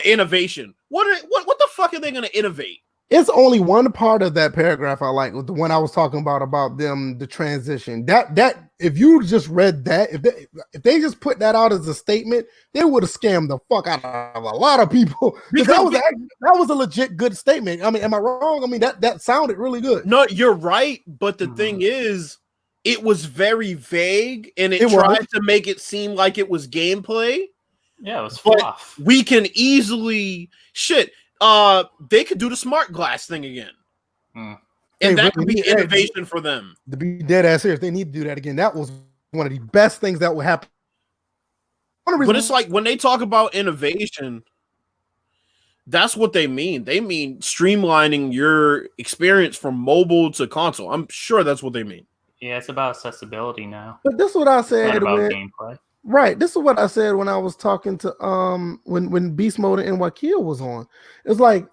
Speaker 1: Innovation. What the fuck are they going to innovate?
Speaker 3: It's only one part of that paragraph I like, the one I was talking about them, the transition. That if you just read that, if they just put that out as a statement, they would have scammed the fuck out of a lot of people. That was a legit good statement. I mean, am I wrong? I mean, that sounded really good.
Speaker 1: No, you're right, but the thing is, it was very vague, and it tried to make it seem like it was gameplay.
Speaker 2: Yeah, it was fluff.
Speaker 1: We can easily they could do the smart glass thing again. And that could be innovation for them.
Speaker 3: To be dead ass serious, they need to do that again. That was one of the best things that would happen.
Speaker 1: But it's like when they talk about innovation, that's what they mean. They mean streamlining your experience from mobile to console. I'm sure that's what they mean.
Speaker 2: Yeah, it's about accessibility now.
Speaker 3: But this is what I said.
Speaker 2: It's not about gameplay.
Speaker 3: Right. This is what I said when I was talking to when Beast Mode and Wakil was on. It's like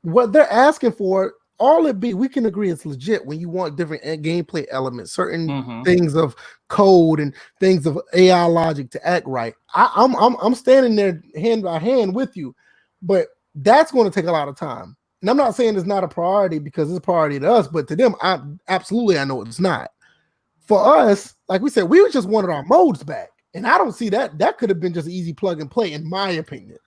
Speaker 3: what they're asking for, all it be, we can agree it's legit when you want different gameplay elements, certain things of code and things of AI logic to act right. I'm standing there hand by hand with you, but that's going to take a lot of time. And I'm not saying it's not a priority because it's a priority to us, but to them, I know it's not. For us, like we said, we just wanted our modes back, and I don't see that. That could have been just easy plug and play, in my opinion.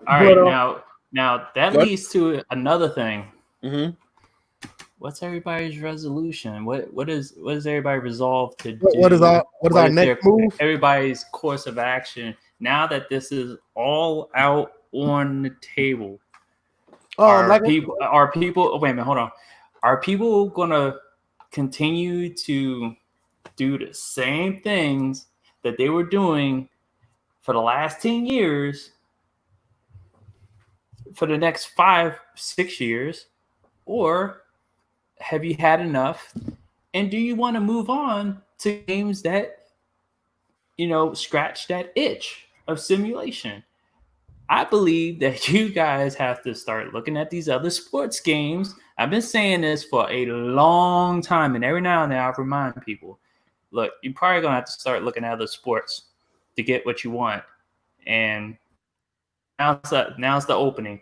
Speaker 2: All right, now that leads to another thing.
Speaker 1: Mm-hmm.
Speaker 2: What's everybody's resolution? What is everybody resolved to do?
Speaker 3: What is our next move?
Speaker 2: Everybody's course of action now that this is all out on the table. Are people? Wait a minute, hold on. Are people gonna continue to do the same things that they were doing for the last 10 years for the next 5-6 years, or have you had enough, and do you want to move on to games that scratch that itch of simulation? I believe that you guys have to start looking at these other sports games. I've been saying this for a long time, and every now and then I remind people, look, you're probably going to have to start looking at other sports to get what you want. And now's the opening.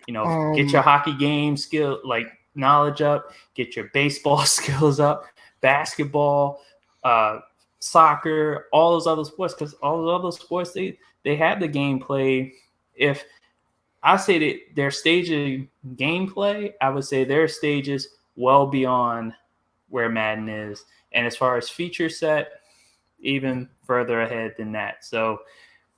Speaker 2: Get your hockey game skill, like knowledge up, get your baseball skills up, basketball, soccer, all those other sports, because all those other sports, they have the gameplay. If I say that their stage of gameplay, I would say their stage is well beyond where Madden is. And as far as feature set, even further ahead than that. So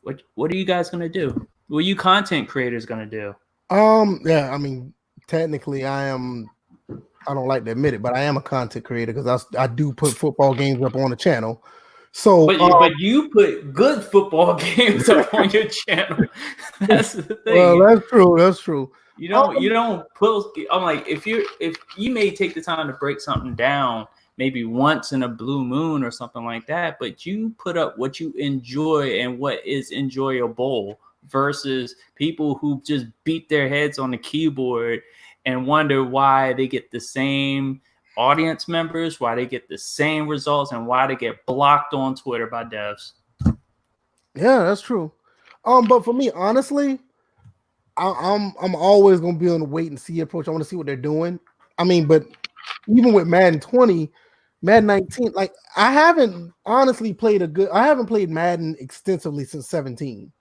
Speaker 2: what are you guys going to do? What are you content creators going to do?
Speaker 3: Yeah, I mean, technically I don't like to admit it, but I am a content creator because I do put football games up on the channel. So,
Speaker 2: but you put good football games up on your channel. That's the thing.
Speaker 3: Well, that's true. That's true.
Speaker 2: You don't post. I'm like, if you may take the time to break something down, maybe once in a blue moon or something like that, but you put up what you enjoy and what is enjoyable versus people who just beat their heads on the keyboard and wonder why they get the same audience members, why they get the same results, and why they get blocked on Twitter by devs.
Speaker 3: Yeah, that's true. But for me, honestly, I'm always gonna be on the wait and see approach. I want to see what they're doing. I mean, but even with Madden 20, Madden 19, like I haven't played Madden extensively since 17.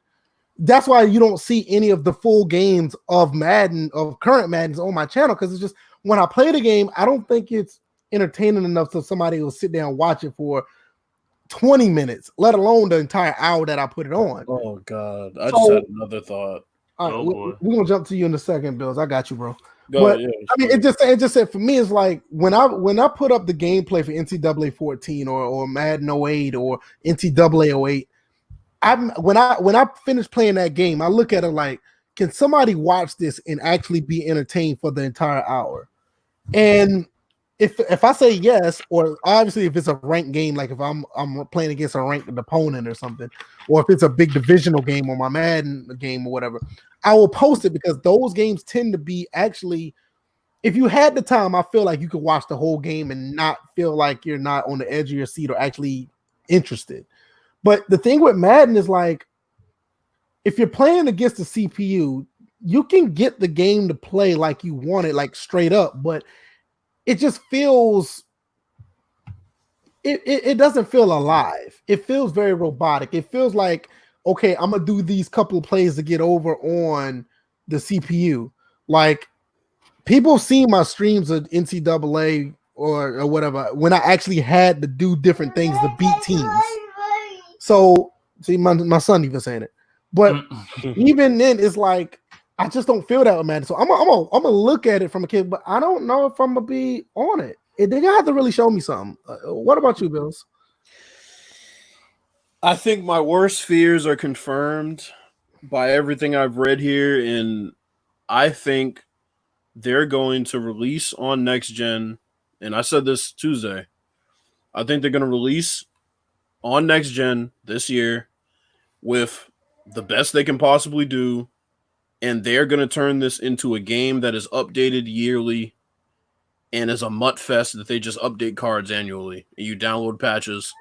Speaker 3: That's why you don't see any of the full games of Madden, of current Maddens on my channel, because it's just when I play the game, I don't think it's entertaining enough so somebody will sit down and watch it for 20 minutes, let alone the entire hour that I put it on.
Speaker 1: Oh God, I just had another thought.
Speaker 3: All right, we're gonna jump to you in a second, Bills. I got you, bro.
Speaker 1: But
Speaker 3: I mean, it just said for me, it's like when I put up the gameplay for NCAA 14 or Madden 08 or NCAA 08, when I finish playing that game, I look at it like, can somebody watch this and actually be entertained for the entire hour? And if I say yes, or obviously if it's a ranked game, like if I'm playing against a ranked opponent or something, or if it's a big divisional game or my Madden game or whatever, I will post it because those games tend to be actually, if you had the time, I feel like you could watch the whole game and not feel like you're not on the edge of your seat or actually interested. But the thing with Madden is like, if you're playing against the CPU, you can get the game to play like you want it, like straight up, but it just feels, it doesn't feel alive. It feels very robotic. It feels like, okay, I'm gonna do these couple of plays to get over on the CPU. Like people see my streams of NCAA or whatever when I actually had to do different things to beat teams. So see, my son even saying it, but even then, it's like I just don't feel that with Madden. So I'm gonna look at it from a kid, but I don't know if I'm gonna be on it. They're gonna have to really show me something. What about you, Bills?
Speaker 1: I think my worst fears are confirmed by everything I've read here, and I think they're going to release on next gen. And I said this Tuesday. I think they're going to release on next gen this year with the best they can possibly do, and they're going to turn this into a game that is updated yearly and is a mutt fest that they just update cards annually. You download patches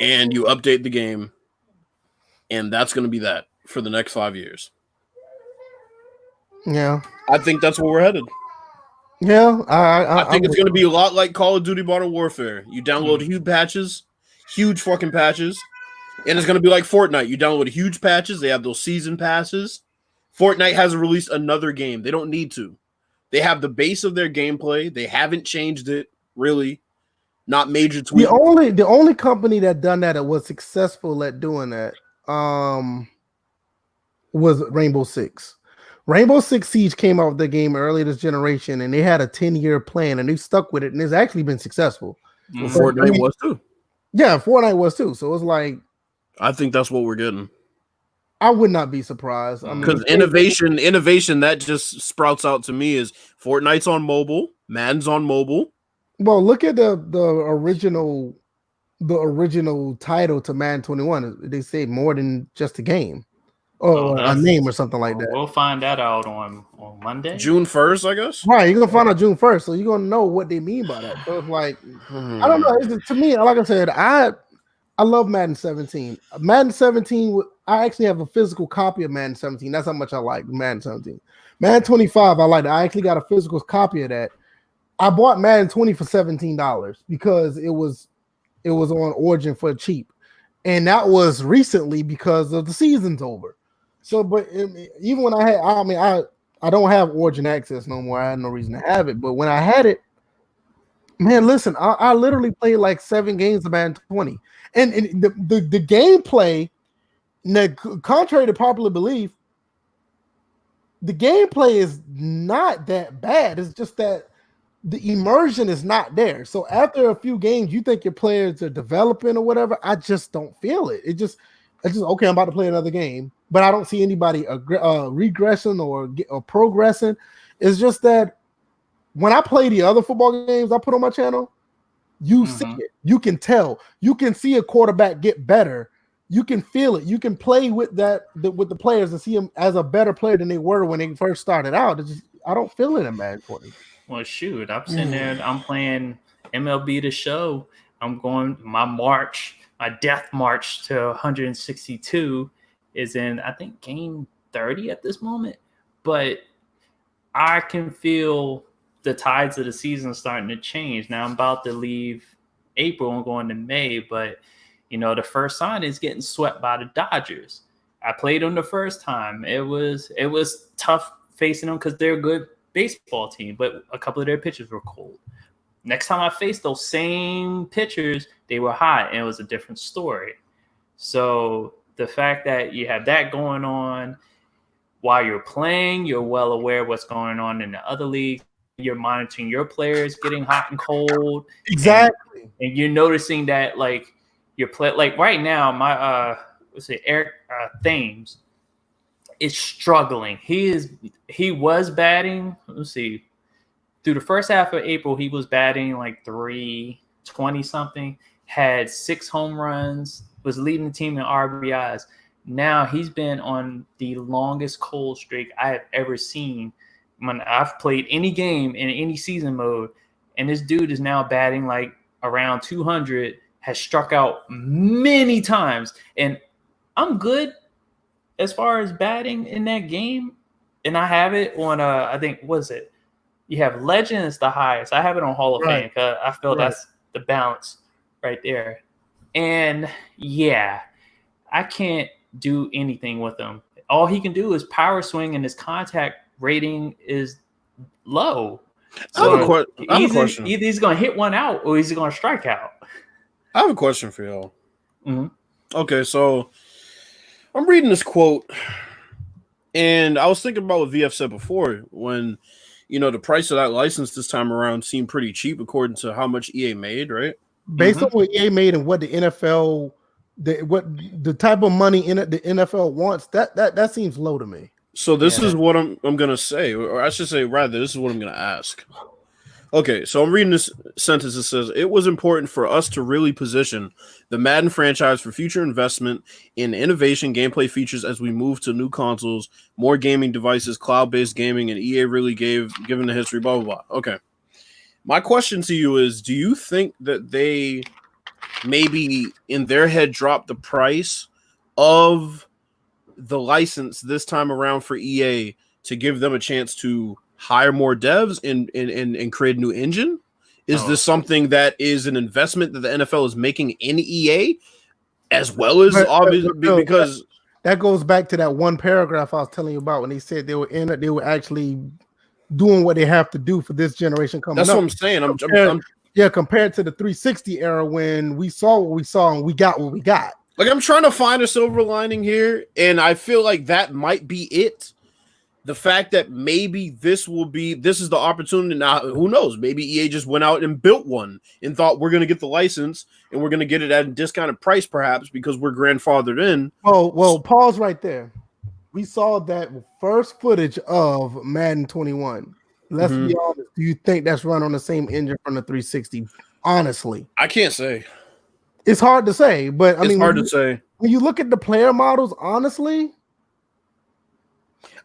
Speaker 1: and you update the game, and that's going to be that for the next 5 years.
Speaker 3: Yeah,
Speaker 1: I think that's where we're headed.
Speaker 3: yeah.
Speaker 1: I think it's going to be a lot like Call of Duty Modern Warfare. You download huge fucking patches, and it's going to be like Fortnite. You download huge patches. They have those season passes. Fortnite hasn't released another game. They don't need to. They have the base of their gameplay. They haven't changed it, really. Not major tweaks.
Speaker 3: The only company that done that was successful at doing that was Rainbow Six. Rainbow Six Siege came out with the game early this generation, and they had a 10-year plan, and they stuck with it, and it's actually been successful.
Speaker 1: Well, Fortnite was too.
Speaker 3: Yeah, Fortnite was too. So it's like,
Speaker 1: I think that's what we're getting.
Speaker 3: I would not be surprised. I mean,
Speaker 1: because innovation that just sprouts out to me is Fortnite's on mobile, Madden's on mobile.
Speaker 3: Well, look at the original title to Madden 21. They say more than just a game. Or a name or something like that.
Speaker 2: We'll find that out on Monday.
Speaker 1: June 1st, I guess.
Speaker 3: Right, you're gonna find out June 1st, so you're gonna know what they mean by that. So it's like, I don't know. To me, like I said, I love Madden 17. Madden 17, I actually have a physical copy of Madden 17. That's how much I like Madden 17. Madden 25, I like that. I actually got a physical copy of that. I bought Madden 20 for $17 because it was on Origin for cheap, and that was recently because of the season's over. So, but even when I don't have Origin access no more. I had no reason to have it. But when I had it, man, listen, I literally played like 7 games of Madden 20, and the gameplay, contrary to popular belief, the gameplay is not that bad. It's just that the immersion is not there. So after a few games, you think your players are developing or whatever. I just don't feel it. It's just okay. I'm about to play another game, but I don't see anybody regressing or progressing. It's just that when I play the other football games I put on my channel, you see it. You can tell. You can see a quarterback get better. You can feel it. You can play with with the players and see them as a better player than they were when they first started out. I don't feel it in Madden 20.
Speaker 2: Well, shoot, I'm sitting there. I'm playing MLB The Show. I'm going my death march to 162 is in, I think, game 30 at this moment. But I can feel the tides of the season starting to change. Now I'm about to leave April and going to May, but the first sign is getting swept by the Dodgers. I played them the first time. It was tough facing them because they're a good baseball team, but a couple of their pitchers were cold. Next time I faced those same pitchers, they were hot, and it was a different story. So the fact that you have that going on while you're playing, you're well aware of what's going on in the other league. You're monitoring your players getting hot and cold.
Speaker 3: Exactly.
Speaker 2: And you're noticing that, like, your play, like right now, my Eric Thames is struggling. He was batting. Let's see. Through the first half of April, he was batting like 320 something. Had 6 home runs. Was leading the team in RBIs. Now he's been on the longest cold streak I have ever seen when I've played any game in any season mode. And this dude is now batting like around 200. Has struck out many times, and I'm good as far as batting in that game. And I have it on I think, what is it? You have Legends the highest. I have it on Hall of Fame because I feel that's the balance right there. And yeah, I can't do anything with him. All he can do is power swing, and his contact rating is low. So
Speaker 1: I have a question.
Speaker 2: Either he's going to hit one out or he's going to strike out.
Speaker 1: I have a question for y'all.
Speaker 2: Mm-hmm.
Speaker 1: Okay, so I'm reading this quote, and I was thinking about what VF said before when, the price of that license this time around seemed pretty cheap according to how much EA made, right?
Speaker 3: Based on what EA made and what the NFL, the type of money the NFL wants, that seems low to me.
Speaker 1: So this is what I'm going to say, or I should say, rather, this is what I'm going to ask. Okay, so I'm reading this sentence that says, it was important for us to really position the Madden franchise for future investment in innovation, gameplay features as we move to new consoles, more gaming devices, cloud-based gaming, and EA really given the history, blah, blah, blah. Okay. My question to you is, do you think that they maybe in their head dropped the price of the license this time around for EA to give them a chance to hire more devs and create a new engine? Is this something that is an investment that the NFL is making in EA as well as obviously because
Speaker 3: that goes back to that one paragraph I was telling you about when they said they were actually doing what they have to do for this generation coming up.
Speaker 1: That's what I'm saying.
Speaker 3: Compared to the 360 era when we saw what we saw and we got what we got.
Speaker 1: Like, I'm trying to find a silver lining here, and I feel like that might be it. The fact that maybe this is the opportunity. Now, who knows? Maybe EA just went out and built one and thought we're going to get the license and we're going to get it at a discounted price, perhaps because we're grandfathered in.
Speaker 3: Well, pause right there. We saw that first footage of Madden 21. Let's be honest. Do you think that's run on the same engine from the 360? Honestly,
Speaker 1: I can't say.
Speaker 3: It's hard to say, but
Speaker 1: it's hard to say.
Speaker 3: When you look at the player models, honestly,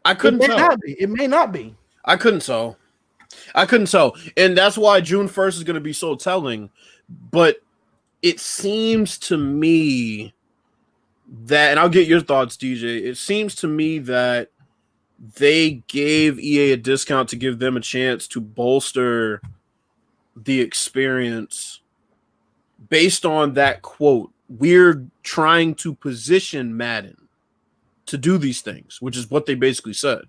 Speaker 1: I couldn't tell.
Speaker 3: It may not be.
Speaker 1: I couldn't tell. And that's why June 1st is going to be so telling. But it seems to me that, and I'll get your thoughts, DJ. It seems to me that they gave EA a discount to give them a chance to bolster the experience based on that quote. We're trying to position Madden to do these things, which is what they basically said.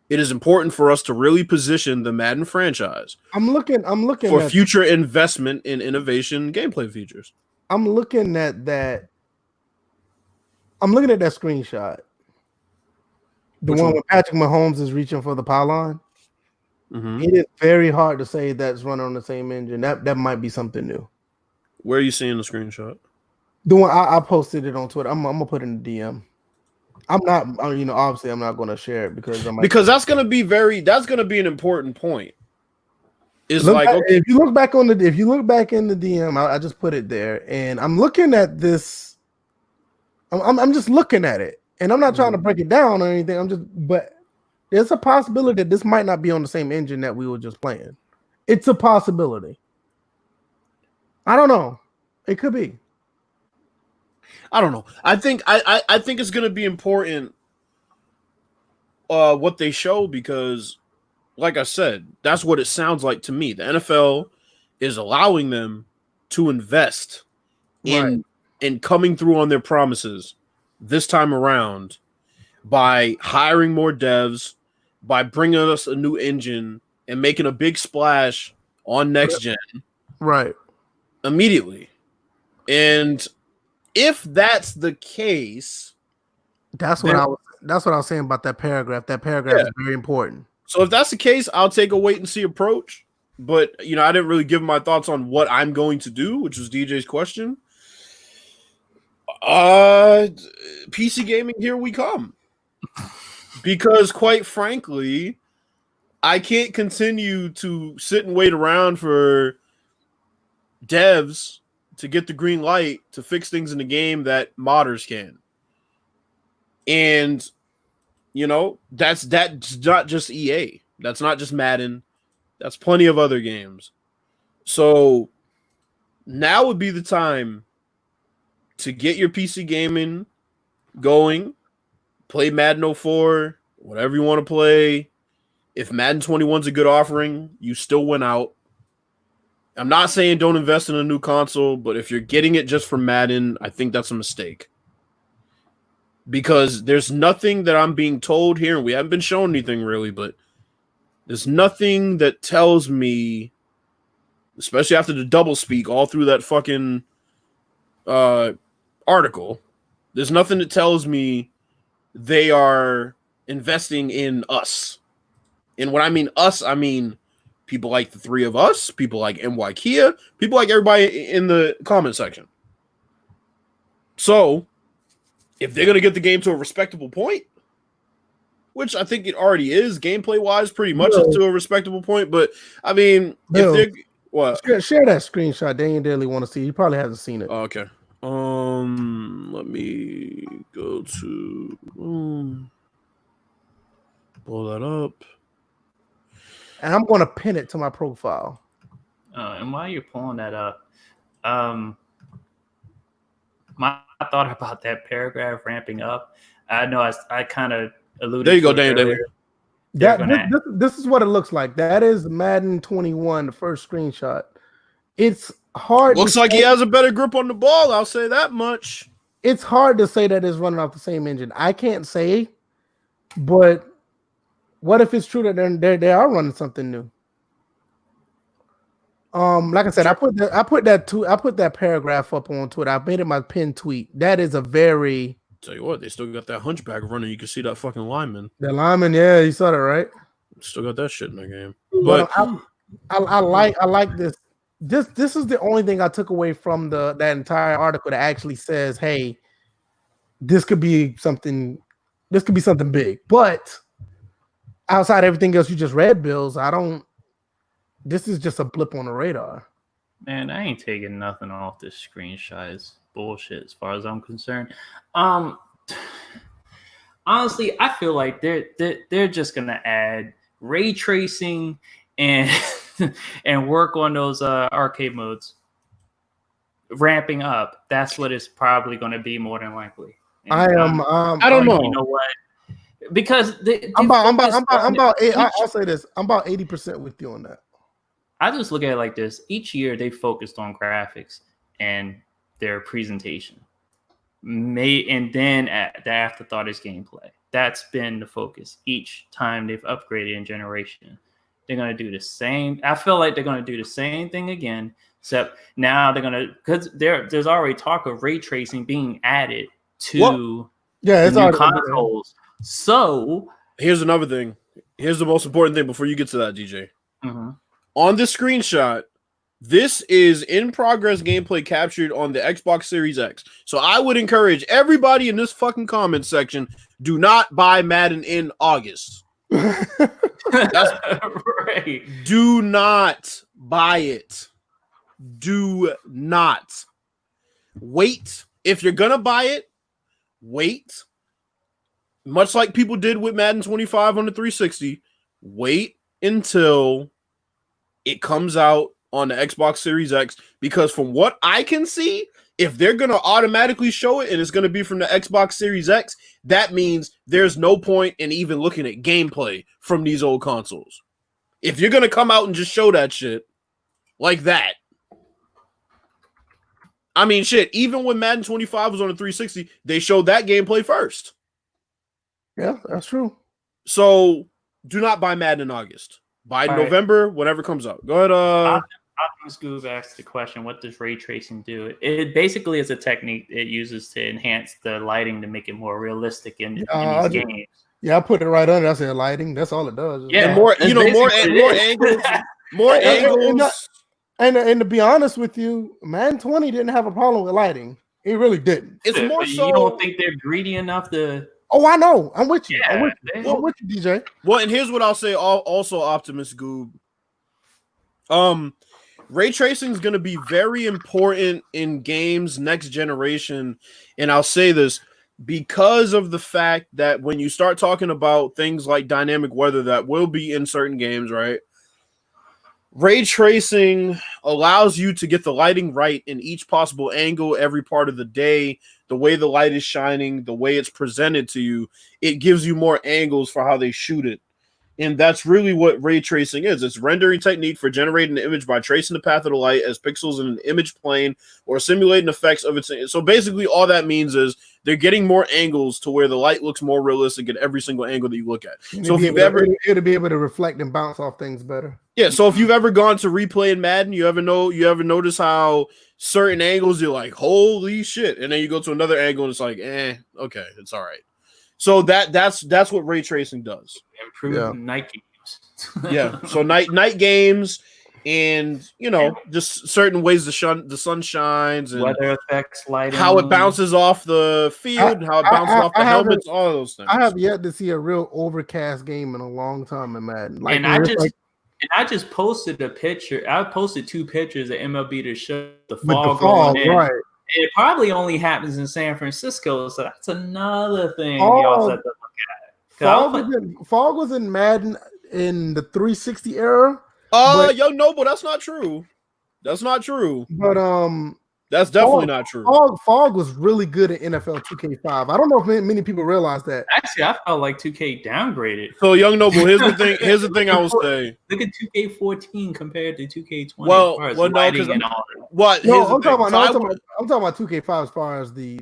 Speaker 1: It is important for us to really position the Madden franchise.
Speaker 3: I'm looking
Speaker 1: for future investment in innovation gameplay features.
Speaker 3: I'm looking at that screenshot. The one where Patrick Mahomes is reaching for the pylon. It is very hard to say that's running on the same engine. That might be something new.
Speaker 1: Where are you seeing the screenshot?
Speaker 3: The one I posted it on Twitter. I'm gonna put it in the DM. I'm not, obviously I'm not going to share it because that's going to be an important point. It's like, okay. If you look back in the DM, I just put it there, and I'm looking at this. I'm just looking at it, and I'm not trying to break it down or anything. But there's a possibility that this might not be on the same engine that we were just playing. It's a possibility. I don't know. It could be.
Speaker 1: I don't know. I think it's going to be important what they show because, like I said, that's what it sounds like to me. The NFL is allowing them to invest in coming through on their promises this time around by hiring more devs, by bringing us a new engine and making a big splash on next gen.
Speaker 3: Right.
Speaker 1: Immediately. And if that's the case,
Speaker 3: that's what I was saying about that paragraph. That paragraph is very important.
Speaker 1: So if that's the case, I'll take a wait and see approach. But I didn't really give my thoughts on what I'm going to do, which was DJ's question. PC gaming, here we come. Because quite frankly, I can't continue to sit and wait around for devs to get the green light to fix things in the game that modders can. And, that's not just EA. That's not just Madden. That's plenty of other games. So now would be the time to get your PC gaming going, play Madden 04, whatever you want to play. If Madden 21's a good offering, you still win out. I'm not saying don't invest in a new console, but if you're getting it just for Madden, I think that's a mistake. Because there's nothing that I'm being told here, and we haven't been shown anything really, but there's nothing that tells me, especially after the double speak all through that fucking article, there's nothing that tells me they are investing in us. And when I mean us, I mean people like the three of us, people like NY Kia, people like everybody in the comment section. So, if they're going to get the game to a respectable point, which I think it already is gameplay wise, pretty much to a respectable point. But I mean, if they're what
Speaker 3: share that screenshot, Daniel Daly want to see. He probably hasn't seen it.
Speaker 1: Oh, okay. Let me go to pull that up,
Speaker 3: and I'm going to pin it to my profile.
Speaker 2: And while you're pulling that up, my thought about that paragraph ramping up. I know I kind of alluded.
Speaker 1: There you go, Daniel Daly.
Speaker 3: This is what it looks like. That is Madden 21, the first screenshot. It's hard.
Speaker 1: Looks like he has a better grip on the ball. I'll say that much.
Speaker 3: It's hard to say that it's running off the same engine. I can't say, but what if it's true that they are running something new? Like I said, I put that paragraph up on Twitter. I made it my pinned tweet. That is a very.
Speaker 1: Tell you what, they still got that hunchback running. You can see that fucking lineman.
Speaker 3: The lineman, yeah, you saw that, right?
Speaker 1: Still got that shit in the game.
Speaker 3: But I like this. This is the only thing I took away from that entire article that actually says, hey, this could be something big. But outside everything else you just read, Bills, this is just a blip on the radar.
Speaker 2: Man, I ain't taking nothing off this screenshot. It's bullshit as far as I'm concerned. Honestly, I feel like they're just gonna add ray tracing and and work on those arcade modes, ramping up. That's what it's probably going to be more than likely. And
Speaker 3: I don't know.
Speaker 2: You know what? Because
Speaker 3: I'll say this. I'm about 80% with you on that.
Speaker 2: I just look at it like this. Each year they focused on graphics and their presentation. And then the afterthought is gameplay. That's been the focus each time they've upgraded in generation. They're going to do the same. I feel like they're going to do the same thing again, except now they're going to, because there's already talk of ray tracing being added to
Speaker 3: it's
Speaker 2: new consoles. So
Speaker 1: here's another thing. Here's the most important thing before you get to that, DJ.
Speaker 2: Mm-hmm.
Speaker 1: On this screenshot, this is in progress gameplay captured on the Xbox Series X. So I would encourage everybody in this fucking comment section, do not buy Madden in August. That's
Speaker 2: right.
Speaker 1: Do not buy it. Do not. Wait. If you're going to buy it, wait. Much like people did with Madden 25 on the 360, wait until it comes out on the Xbox Series X, because from what I can see, if they're going to automatically show it and it's going to be from the Xbox Series X, that means there's no point in even looking at gameplay from these old consoles. If you're going to come out and just show that shit like that, I mean, shit, even when Madden 25 was on the 360, they showed that gameplay first.
Speaker 3: Yeah, that's true.
Speaker 1: So do not buy Madden in August. Buy November, whenever it comes out. Go ahead.
Speaker 2: Optimus Goob asked the question, what does ray tracing do? It basically is a technique it uses to enhance the lighting to make it more realistic in these games.
Speaker 3: Yeah, I put it right under. I said lighting. That's all it does.
Speaker 2: Yeah,
Speaker 1: and more angles. More angles.
Speaker 3: And to be honest with you, Madden 20 didn't have a problem with lighting. It really didn't.
Speaker 1: It's more so.
Speaker 2: You don't think they're greedy enough to?
Speaker 3: Oh, I know. I'm with you.
Speaker 2: Yeah,
Speaker 3: I'm with you, DJ.
Speaker 1: Well, and here's what I'll say. Also, Optimus Goob. Ray tracing is going to be very important in games next generation, and I'll say this because of the fact that when you start talking about things like dynamic weather that will be in certain games, right? Ray tracing allows you to get the lighting right in each possible angle, every part of the day, the way the light is shining, the way it's presented to you. It gives you more angles for how they shoot it. And that's really what ray tracing is. It's rendering technique for generating an image by tracing the path of the light as pixels in an image plane or simulating effects of its. So basically all that means is they're getting more angles to where the light looks more realistic at every single angle that you look at. So if you've ever,
Speaker 3: it'll be able to reflect and bounce off things better.
Speaker 1: Yeah. So if you've ever gone to replay in Madden, you ever notice how certain angles you're like, holy shit. And then you go to another angle and it's like, okay, it's all right. So that's what ray tracing does.
Speaker 2: Improve night games.
Speaker 1: Yeah. So night games, and just certain ways the sun shines and
Speaker 2: weather effects, lighting,
Speaker 1: how it bounces off the field, how it bounces off the helmets, all of those things.
Speaker 3: I have yet to see a real overcast game in a long time in Madden. Like,
Speaker 2: and I just posted a picture. I posted 2 pictures of MLB to show the fog going in. Right. It probably only happens in San Francisco, so that's another thing y'all have to look at.
Speaker 3: Fog was in Madden in the 360 era.
Speaker 1: Young Noble, that's not true. That's not true.
Speaker 3: But
Speaker 1: that's definitely not true.
Speaker 3: Fog was really good at NFL 2K5. I don't know if many people realize that.
Speaker 2: Actually, I felt like 2K downgraded.
Speaker 1: So, Young Noble, here's the thing. Here's the thing I will say.
Speaker 2: Look at 2K14 compared to 2K20.
Speaker 1: Well, no, because I'm talking
Speaker 3: about 2K5 as far as the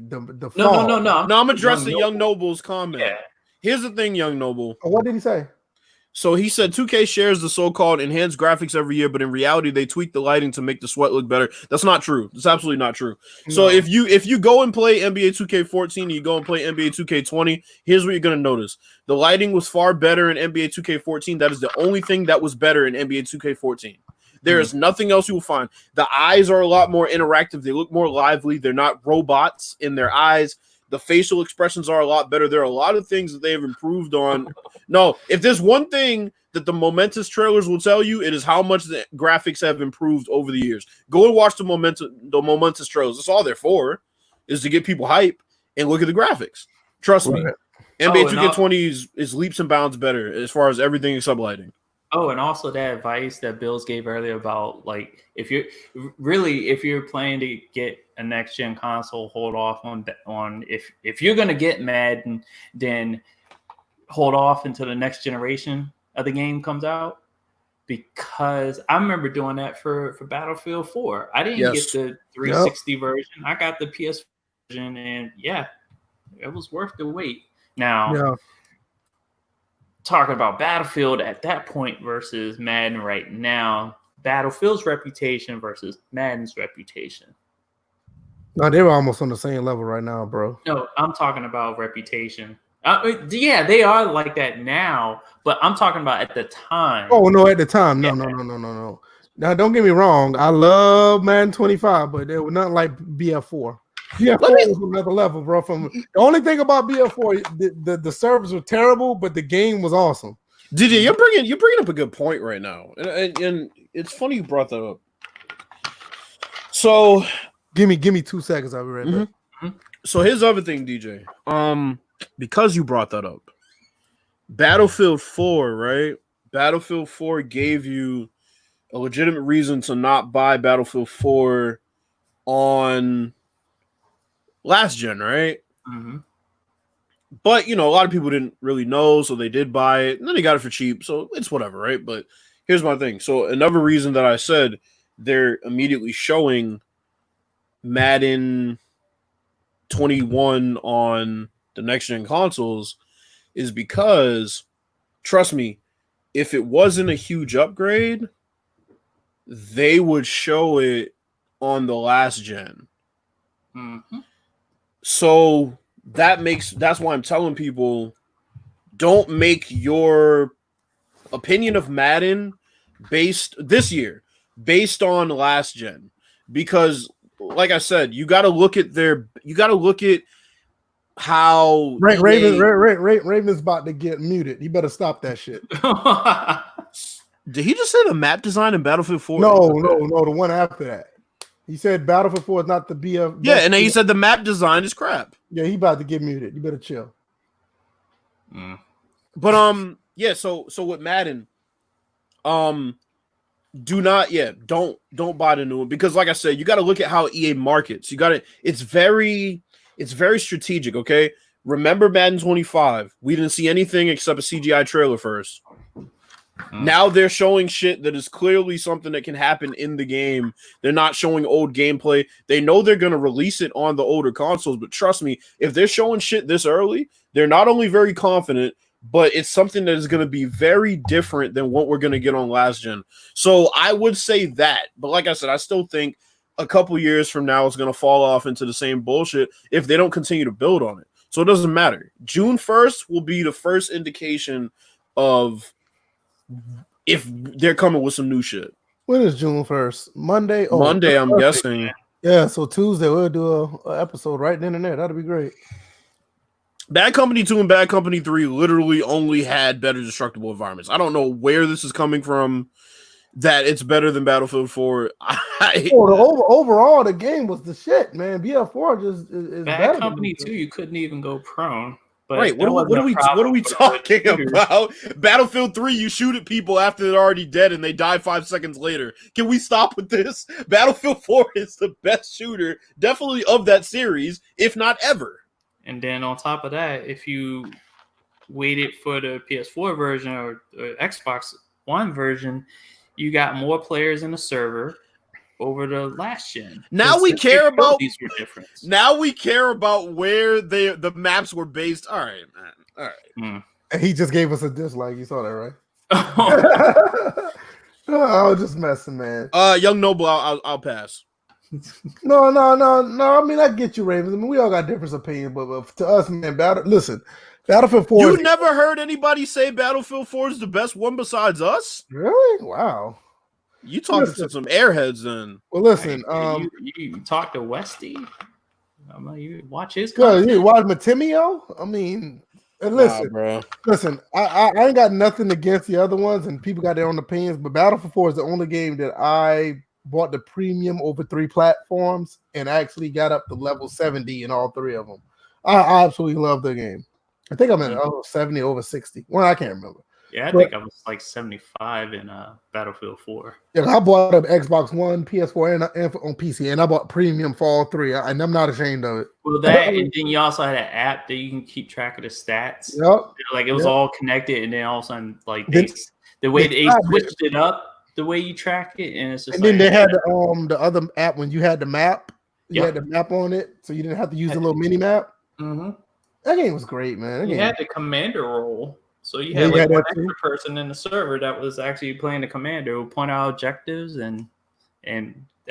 Speaker 1: No, I'm addressing Young Noble's comment. Yeah. Here's the thing, Young Noble.
Speaker 3: What did he say?
Speaker 1: So he said 2K shares the so-called enhanced graphics every year, but in reality, they tweak the lighting to make the sweat look better. That's not true. That's absolutely not true. No. So if you go and play NBA 2K14 and you go and play NBA 2K20, here's what you're going to notice. The lighting was far better in NBA 2K14. That is the only thing that was better in NBA 2K14. There is nothing else you will find. The eyes are a lot more interactive. They look more lively. They're not robots in their eyes. The facial expressions are a lot better. There are a lot of things that they have improved on. No, if there's one thing that the Momentous trailers will tell you, it is how much the graphics have improved over the years. Go and watch the Momentous trailers. That's all they're for, is to get people hype and look at the graphics. Trust me. NBA 2K20 is leaps and bounds better as far as everything except lighting.
Speaker 2: Oh, and also that advice that Bills gave earlier about, like, if you're planning to get a next gen console, hold off on if you're gonna get Madden, then hold off until the next generation of the game comes out. Because I remember doing that for Battlefield 4. I didn't get the 360 version. I got the PS version, and it was worth the wait. Now, talking about Battlefield at that point versus Madden right now, Battlefield's reputation versus Madden's reputation.
Speaker 3: No, they were almost on the same level right now, bro.
Speaker 2: No, I'm talking about reputation. They are like that now, but I'm talking about at the time.
Speaker 3: Oh, no, at the time. No. Now, don't get me wrong. I love Madden 25, but they were not like BF4. BF4 was another level, bro. The only thing about BF4, the servers were terrible, but the game was awesome.
Speaker 1: DJ, you're bringing up a good point right now, and it's funny you brought that up. So,
Speaker 3: give me 2 seconds. I'll be right back.
Speaker 1: Mm-hmm. So here's the other thing, DJ. Because you brought that up, Battlefield 4, right? Battlefield 4 gave you a legitimate reason to not buy Battlefield 4 on last gen, right?
Speaker 2: Mm-hmm.
Speaker 1: But, a lot of people didn't really know, so they did buy it, and then they got it for cheap, so it's whatever, right? But here's my thing. So another reason that I said they're immediately showing Madden 21 on the next-gen consoles is because, trust me, if it wasn't a huge upgrade, they would show it on the last gen.
Speaker 2: Mm-hmm.
Speaker 1: So that's why I'm telling people, don't make your opinion of Madden based on last gen, because like I said, you got to look at how
Speaker 3: Raven's about to get muted. You better stop that shit.
Speaker 1: Did he just say the map design in Battlefield 4?
Speaker 3: No, the one after that. He said Battlefield 4 is not the BF.
Speaker 1: Yeah, and then he said the map design is crap.
Speaker 3: Yeah, he about to get muted. You better chill.
Speaker 1: But so with Madden, don't buy the new one, because like I said, you got to look at how EA markets. It's very strategic, okay? Remember Madden 25? We didn't see anything except a CGI trailer first. Now they're showing shit that is clearly something that can happen in the game. They're not showing old gameplay. They know they're going to release it on the older consoles, but trust me, if they're showing shit this early, they're not only very confident, but it's something that is going to be very different than what we're going to get on last gen. So I would say that, but like I said, I still think a couple years from now it's going to fall off into the same bullshit if they don't continue to build on it. So it doesn't matter. June 1st will be the first indication of if they're coming with some new shit.
Speaker 3: When is June 1st? Monday? Oh,
Speaker 1: Monday, I'm
Speaker 3: perfect.
Speaker 1: guessing.
Speaker 3: Yeah, so Tuesday we'll do a episode right then and there. That'll be great.
Speaker 1: Bad Company 2 and Bad Company 3 literally only had better destructible environments. I don't know where this is coming from that it's better than Battlefield 4.
Speaker 3: Overall, the game was the shit, man. BF4 just is
Speaker 2: Bad
Speaker 3: better.
Speaker 2: Company 2, you couldn't even go prone. But
Speaker 1: right, what are we talking about? Battlefield 3, you shoot at people after they're already dead and they die 5 seconds later. Can we stop with this? Battlefield 4 is the best shooter, definitely of that series, if not ever.
Speaker 2: And then on top of that, if you waited for the PS4 version or Xbox One version, you got more players in the server over the last gen.
Speaker 1: Now we care about
Speaker 2: these were different.
Speaker 1: Now we care about where the maps were based. All right, man. All right.
Speaker 3: And he just gave us a dislike. You saw that, right? I was just messing, man.
Speaker 1: Young Noble, I'll pass.
Speaker 3: No. I mean, I get you, Ravens. I mean, we all got different opinions, but to us, man, Battlefield 4.
Speaker 1: You never heard anybody say Battlefield 4 is the best one besides us?
Speaker 3: Really? Wow.
Speaker 1: You talking to some airheads then?
Speaker 3: Well, listen.
Speaker 2: You talk to Westy. You watch his.
Speaker 3: You watch Matimio. I mean, and listen,
Speaker 1: bro.
Speaker 3: Listen. I ain't got nothing against the other ones, and people got their own opinions. But Battlefield 4 is the only game that I bought the premium over 3 platforms and actually got up to level 70 in all 3 of them. I absolutely love the game. I think I'm at 70 over 60. Well, I can't remember.
Speaker 2: Yeah, I think I was like 75 in Battlefield 4.
Speaker 3: Yeah, I bought up Xbox One, PS4, and on PC, and I bought premium for all 3, and I'm not ashamed of it.
Speaker 2: Well, that, and then you also had an app that you can keep track of the stats.
Speaker 3: Yep.
Speaker 2: Like it was all connected, and then all of a sudden, like the way they switched it up, the way you track it, and it's just.
Speaker 3: And then they had the other app when you had the map. You had the map on it, so you didn't have to use a little mini map.
Speaker 2: Mm-hmm.
Speaker 3: That game was great, man.
Speaker 2: You had the commander role, so you had like one extra person in the server that was actually playing the commander who point out objectives, and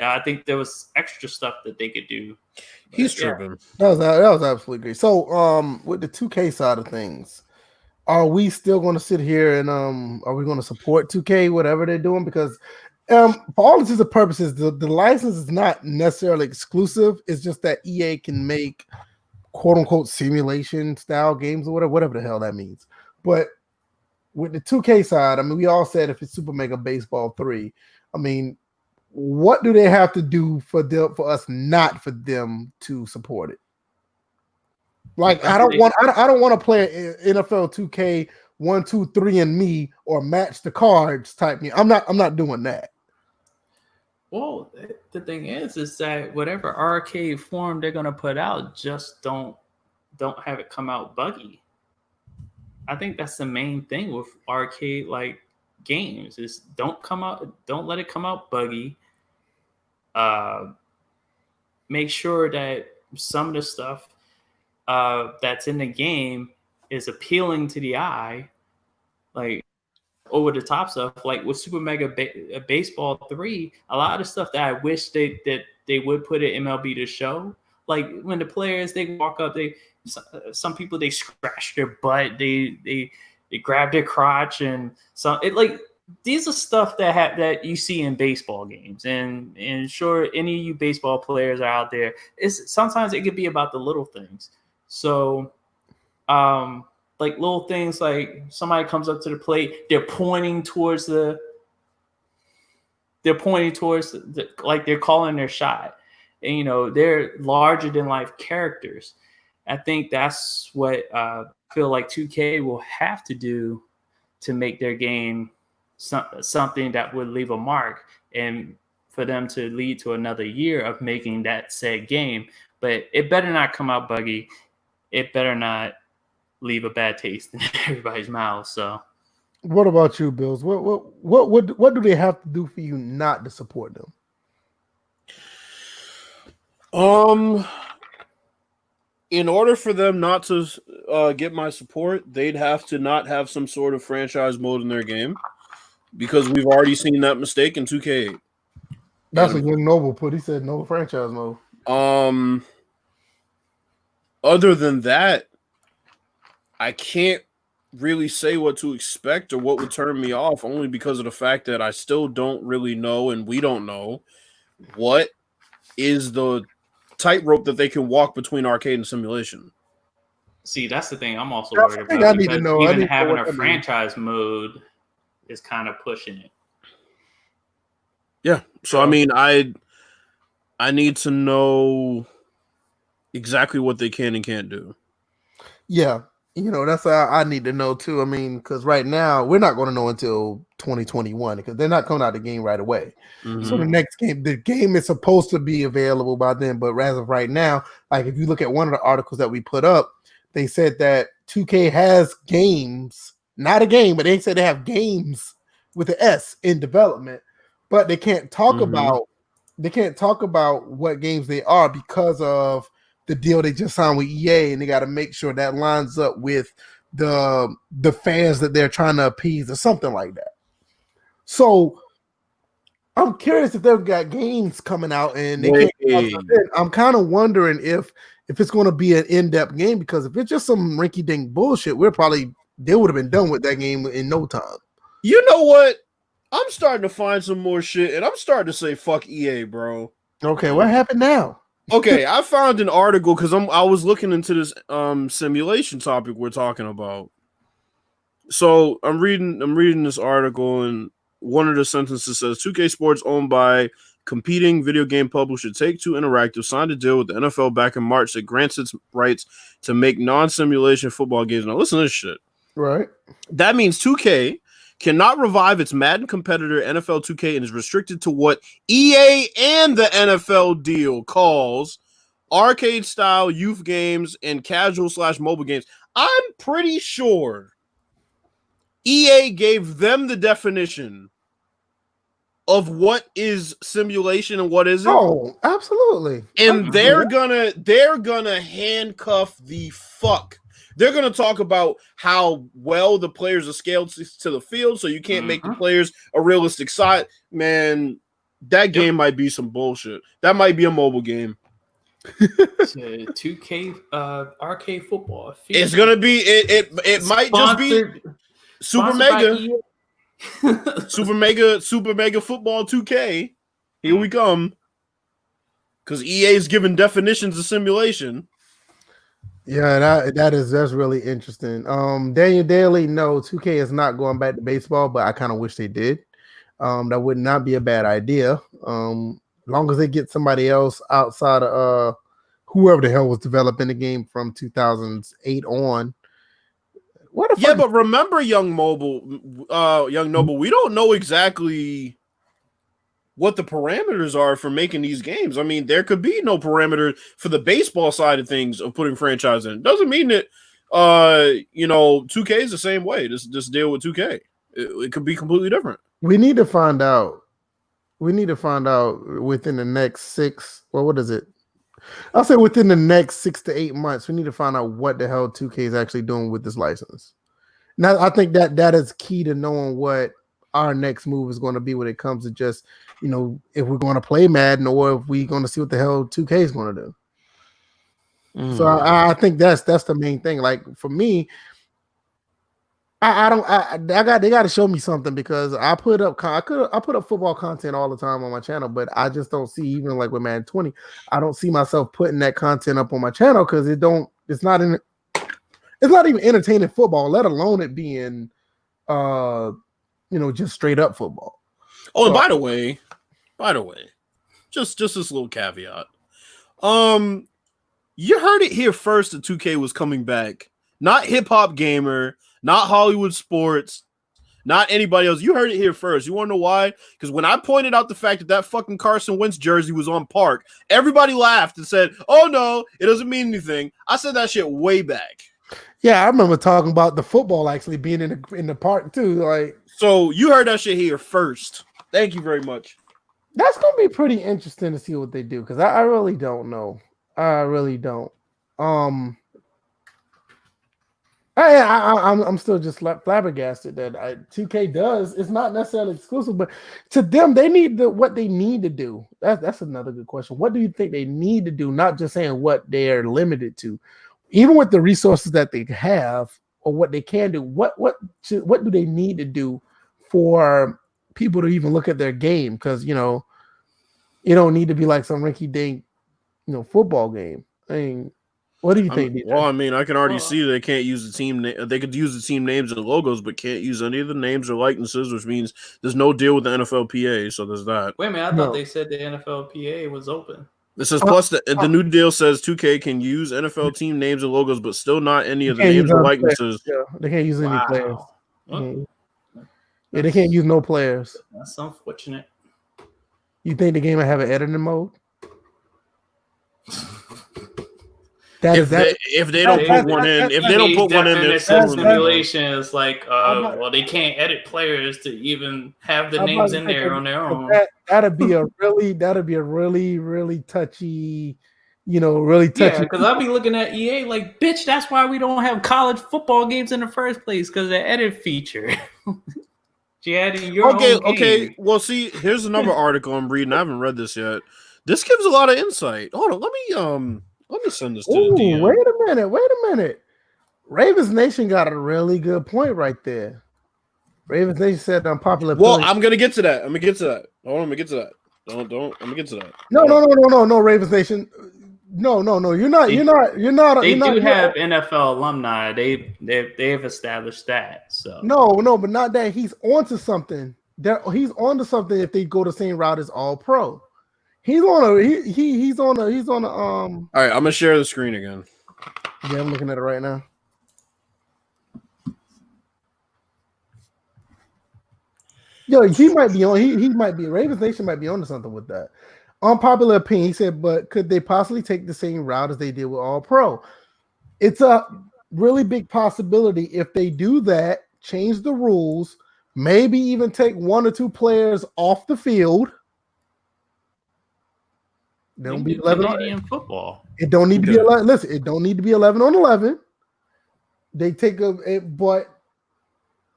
Speaker 2: I think there was extra stuff that they could do. But,
Speaker 1: he's tripping.
Speaker 3: That was absolutely great. So, with the 2K side of things, are we still going to sit here and are we going to support 2K whatever they're doing? Because for all intents and purposes, the license is not necessarily exclusive. It's just that EA can make quote unquote simulation style games or whatever the hell that means. But with the 2K side, I mean, we all said if it's Super Mega Baseball 3, I mean, what do they have to do for us not for them to support it? Like, I don't want to play NFL 2K 1, 2, 3 and me or match the cards type game. I'm not doing that.
Speaker 2: Well, the thing is that whatever arcade form they're gonna put out, just don't have it come out buggy. I think that's the main thing with arcade like games is don't let it come out buggy. Make sure that some of the stuff that's in the game is appealing to the eye, like over the top stuff. Like with Super Mega Baseball 3, a lot of the stuff that I wish they would put in MLB The Show. Like when the players they walk up, some people they scratch their butt, they grab their crotch, and these are stuff that you see in baseball games, and sure, any of you baseball players are out there. Sometimes it could be about the little things. So, like little things like somebody comes up to the plate, they're pointing towards like they're calling their shot, and they're larger than life characters. I think that's what I feel like 2K will have to do to make their game something that would leave a mark, and for them to lead to another year of making that said game. But it better not come out buggy. It better not leave a bad taste in everybody's mouth. So,
Speaker 3: what about you, Bills? What do they have to do for you not to support them?
Speaker 1: In order for them not to get my support, they'd have to not have some sort of franchise mode in their game, because we've already seen that mistake in 2K8.
Speaker 3: That's what Young Noble put. He said no franchise mode.
Speaker 1: Other than that, I can't really say what to expect or what would turn me off, only because of the fact that I still don't really know, and we don't know what is the tightrope that they can walk between arcade and simulation.
Speaker 2: See, that's the thing I'm also
Speaker 3: That's
Speaker 2: worried
Speaker 3: the thing
Speaker 2: about
Speaker 3: I need to
Speaker 2: because
Speaker 3: know. I
Speaker 2: even
Speaker 3: need to know
Speaker 2: having
Speaker 3: what
Speaker 2: a
Speaker 3: that means.
Speaker 2: franchise mode is kind of pushing it.
Speaker 1: Yeah. So I mean, I need to know exactly what they can and can't do.
Speaker 3: Yeah, that's how I need to know too. I mean, because right now we're not going to know until 2021 because they're not coming out the game right away.
Speaker 1: Mm-hmm.
Speaker 3: So the game is supposed to be available by then. But as of right now, like if you look at one of the articles that we put up, they said that 2K has games, not a game, but they said they have games with an S in development, but they can't talk about what games they are because of the deal they just signed with EA, and they got to make sure that lines up with the fans that they're trying to appease or something like that. So I'm curious if they've got games coming out and they can't. I'm kind of wondering if it's going to be an in-depth game, because if it's just some rinky-dink bullshit, they would have been done with that game in no time.
Speaker 1: You know what? I'm starting to find some more shit, and I'm starting to say fuck EA, bro.
Speaker 3: Okay, what happened now?
Speaker 1: Okay, I found an article because I was looking into this simulation topic we're talking about. So I'm reading this article, and one of the sentences says 2K Sports, owned by competing video game publisher Take-Two Interactive, signed a deal with the NFL back in March that grants its rights to make non-simulation football games. Now listen to this shit.
Speaker 3: Right.
Speaker 1: That means 2K cannot revive its Madden competitor NFL 2K and is restricted to what EA and the NFL deal calls arcade-style youth games and casual/mobile games. I'm pretty sure EA gave them the definition of what is simulation and what isn't.
Speaker 3: Oh, absolutely.
Speaker 1: And they're gonna handcuff the fuck. They're gonna talk about how well the players are scaled to the field, so you can't make the players a realistic size. Man, that game might be some bullshit. That might be a mobile game.
Speaker 2: 2K arcade football.
Speaker 1: It's gonna be it might just be Super Mega Football 2K. Here we come. Because EA is giving definitions of simulation.
Speaker 3: Yeah, that's really interesting. Daniel Daly, no, 2K is not going back to baseball, but I kind of wish they did. That would not be a bad idea. As long as they get somebody else outside of whoever the hell was developing the game from 2008 on.
Speaker 1: But remember, Young Noble, we don't know exactly what the parameters are for making these games. I mean, there could be no parameter for the baseball side of things of putting franchise in. Doesn't mean that 2K is the same way. This deal with 2K. It could be completely different.
Speaker 3: We need to find out. Within the next 6. Well, what is it? I'll say within the next 6 to 8 months, we need to find out what the hell 2K is actually doing with this license. Now, I think that is key to knowing what our next move is going to be when it comes to just, if we're going to play Madden or if we're going to see what the hell 2K is going to do. So I think that's the main thing. Like for me, they got to show me something, because I put up football content all the time on my channel, but I just don't see, even like with Madden 20, I don't see myself putting that content up on my channel because it's not even entertaining football, let alone it being just straight up football.
Speaker 1: Oh, and by the way, just this little caveat. You heard it here first that 2K was coming back. Not Hip Hop Gamer, not Hollywood Sports, not anybody else. You heard it here first. You want to know why? Because when I pointed out the fact that fucking Carson Wentz jersey was on Park, everybody laughed and said, "Oh no, it doesn't mean anything." I said that shit way back.
Speaker 3: Yeah, I remember talking about the football actually being in the park too. Like,
Speaker 1: so you heard that shit here first. Thank you very much.
Speaker 3: That's gonna be pretty interesting to see what they do, because I really don't know. I really don't. I'm still just flabbergasted that 2K does. It's not necessarily exclusive, but to them, they need what they need to do. That's another good question. What do you think they need to do? Not just saying what they are limited to. Even with the resources that they have, or what they can do. What do they need to do for people to even look at their game? Because you know, it don't need to be like some rinky dink, football game. I mean, what do you think?
Speaker 1: Well, I mean, I can already see they can't use the team. They could use the team names and logos, but can't use any of the names or likenesses, which means there's no deal with the NFLPA. So there's that.
Speaker 2: Wait a minute, I thought they said the NFLPA was open.
Speaker 1: This says plus the new deal says 2K can use NFL team names and logos, but still not any of the names or likenesses.
Speaker 3: Yeah, they can't use any players. Yeah, they can't use no players.
Speaker 2: That's unfortunate.
Speaker 3: You think the game will have an editing mode? If they don't put one in,
Speaker 2: their simulation is like, well, they can't edit players to even have the names in there on their own.
Speaker 3: That'd be a really, really touchy, really touchy.
Speaker 2: Yeah, because I'll be looking at EA like, bitch, that's why we don't have college football games in the first place, because the edit feature.
Speaker 1: Okay. Well, see, here's another article I'm reading. I haven't read this yet. This gives a lot of insight. Hold on, let me send this to the DM.
Speaker 3: Wait a minute. Ravens Nation got a really good point right there. Ravens Nation said unpopular.
Speaker 1: Well, I'm gonna get to that. Hold on, I'm gonna get to that. Don't. I'm gonna get to that.
Speaker 3: No, Ravens Nation. No. You're not.
Speaker 2: They do have NFL alumni. They've established that. So
Speaker 3: no, but not that. He's onto something. He's onto something if they go the same route as All Pro. He's on a. All
Speaker 1: right, I'm gonna share the screen again.
Speaker 3: Yeah, I'm looking at it right now. Yo, he might be on. He might be. Ravens Nation might be onto something with that. Unpopular opinion. He said, but could they possibly take the same route as they did with All Pro? It's a really big possibility if they do that. Change the rules. Maybe even take one or two players off the field. They don't be 11
Speaker 2: Canadian football.
Speaker 3: It don't need to be 11. Listen, it don't need to be 11 on 11. They take but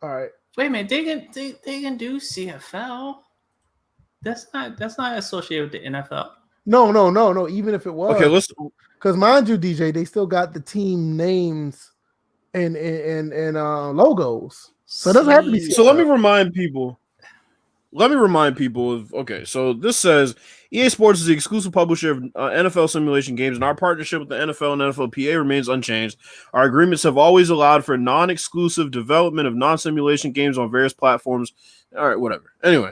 Speaker 3: all right.
Speaker 2: Wait a minute, they can do CFL. That's not associated with the NFL.
Speaker 3: No. Even if it was,
Speaker 1: okay, let's.
Speaker 3: Because mind you, DJ, they still got the team names and logos, so it doesn't have to be.
Speaker 1: So let me remind people of. Okay, so this says EA Sports is the exclusive publisher of NFL simulation games, and our partnership with the NFL and NFLPA remains unchanged. Our agreements have always allowed for non-exclusive development of non-simulation games on various platforms. All right, whatever. Anyway,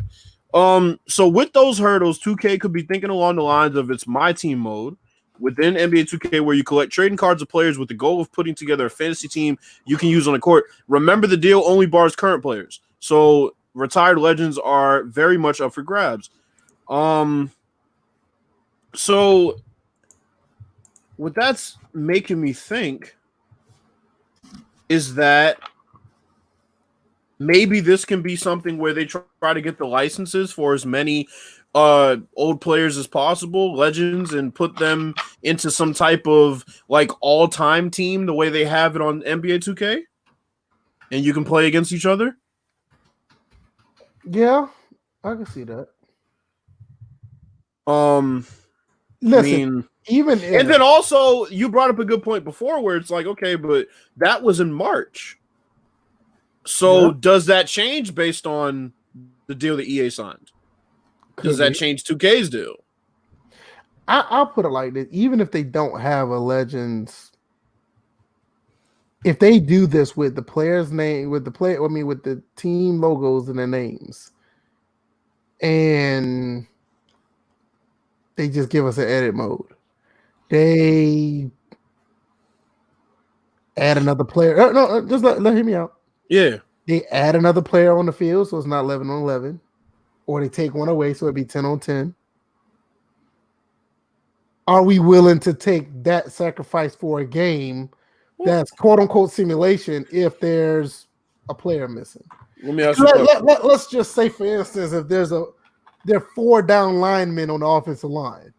Speaker 1: so with those hurdles, 2K could be thinking along the lines of its My Team mode within NBA 2K, where you collect trading cards of players with the goal of putting together a fantasy team you can use on the court. Remember, the deal only bars current players, so retired legends are very much up for grabs. So what that's making me think is that maybe this can be something where they try to get the licenses for as many old players as possible, legends, and put them into some type of like all-time team the way they have it on NBA 2K, and you can play against each other.
Speaker 3: Yeah, I can see that.
Speaker 1: Listen, and then also you brought up a good point before where it's like, okay, but that was in March. So does that change based on the deal that EA signed? Does that change 2K's deal?
Speaker 3: I'll put it like this: even if they don't have a Legends, if they do this with the player's name, with the team logos and their names, and they just give us an edit mode, they add another player. Just let hear me out.
Speaker 1: Yeah,
Speaker 3: they add another player on the field, so it's not 11 on 11, or they take one away, so it'd be 10 on 10. Are we willing to take that sacrifice for a game that's quote unquote simulation if there's a player missing?
Speaker 1: Let me ask you.
Speaker 3: Let's just say, for instance, if there are 4 down linemen on the offensive line.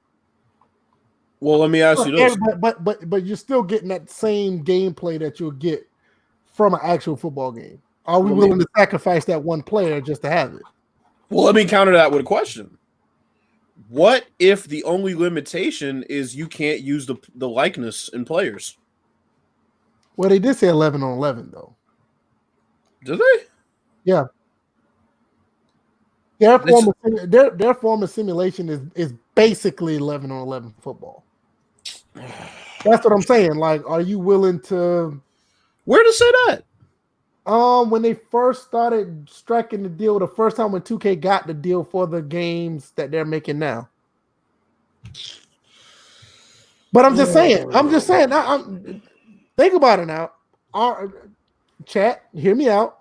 Speaker 1: Well, let me ask you this.
Speaker 3: But you're still getting that same gameplay that you'll get from an actual football game. Are we willing to sacrifice that one player just to have it?
Speaker 1: Well, let me counter that with a question. What if the only limitation is you can't use the likeness in players?
Speaker 3: Well, they did say 11 on 11 though.
Speaker 1: Did they?
Speaker 3: Yeah. Their form of simulation is basically 11 on 11 football. That's what I'm saying. Like, are you willing to?
Speaker 1: Where to say that?
Speaker 3: When they first started striking the deal, the first time when 2K got the deal for the games that they're making now. But I'm just saying. Think about it now. Chat, hear me out.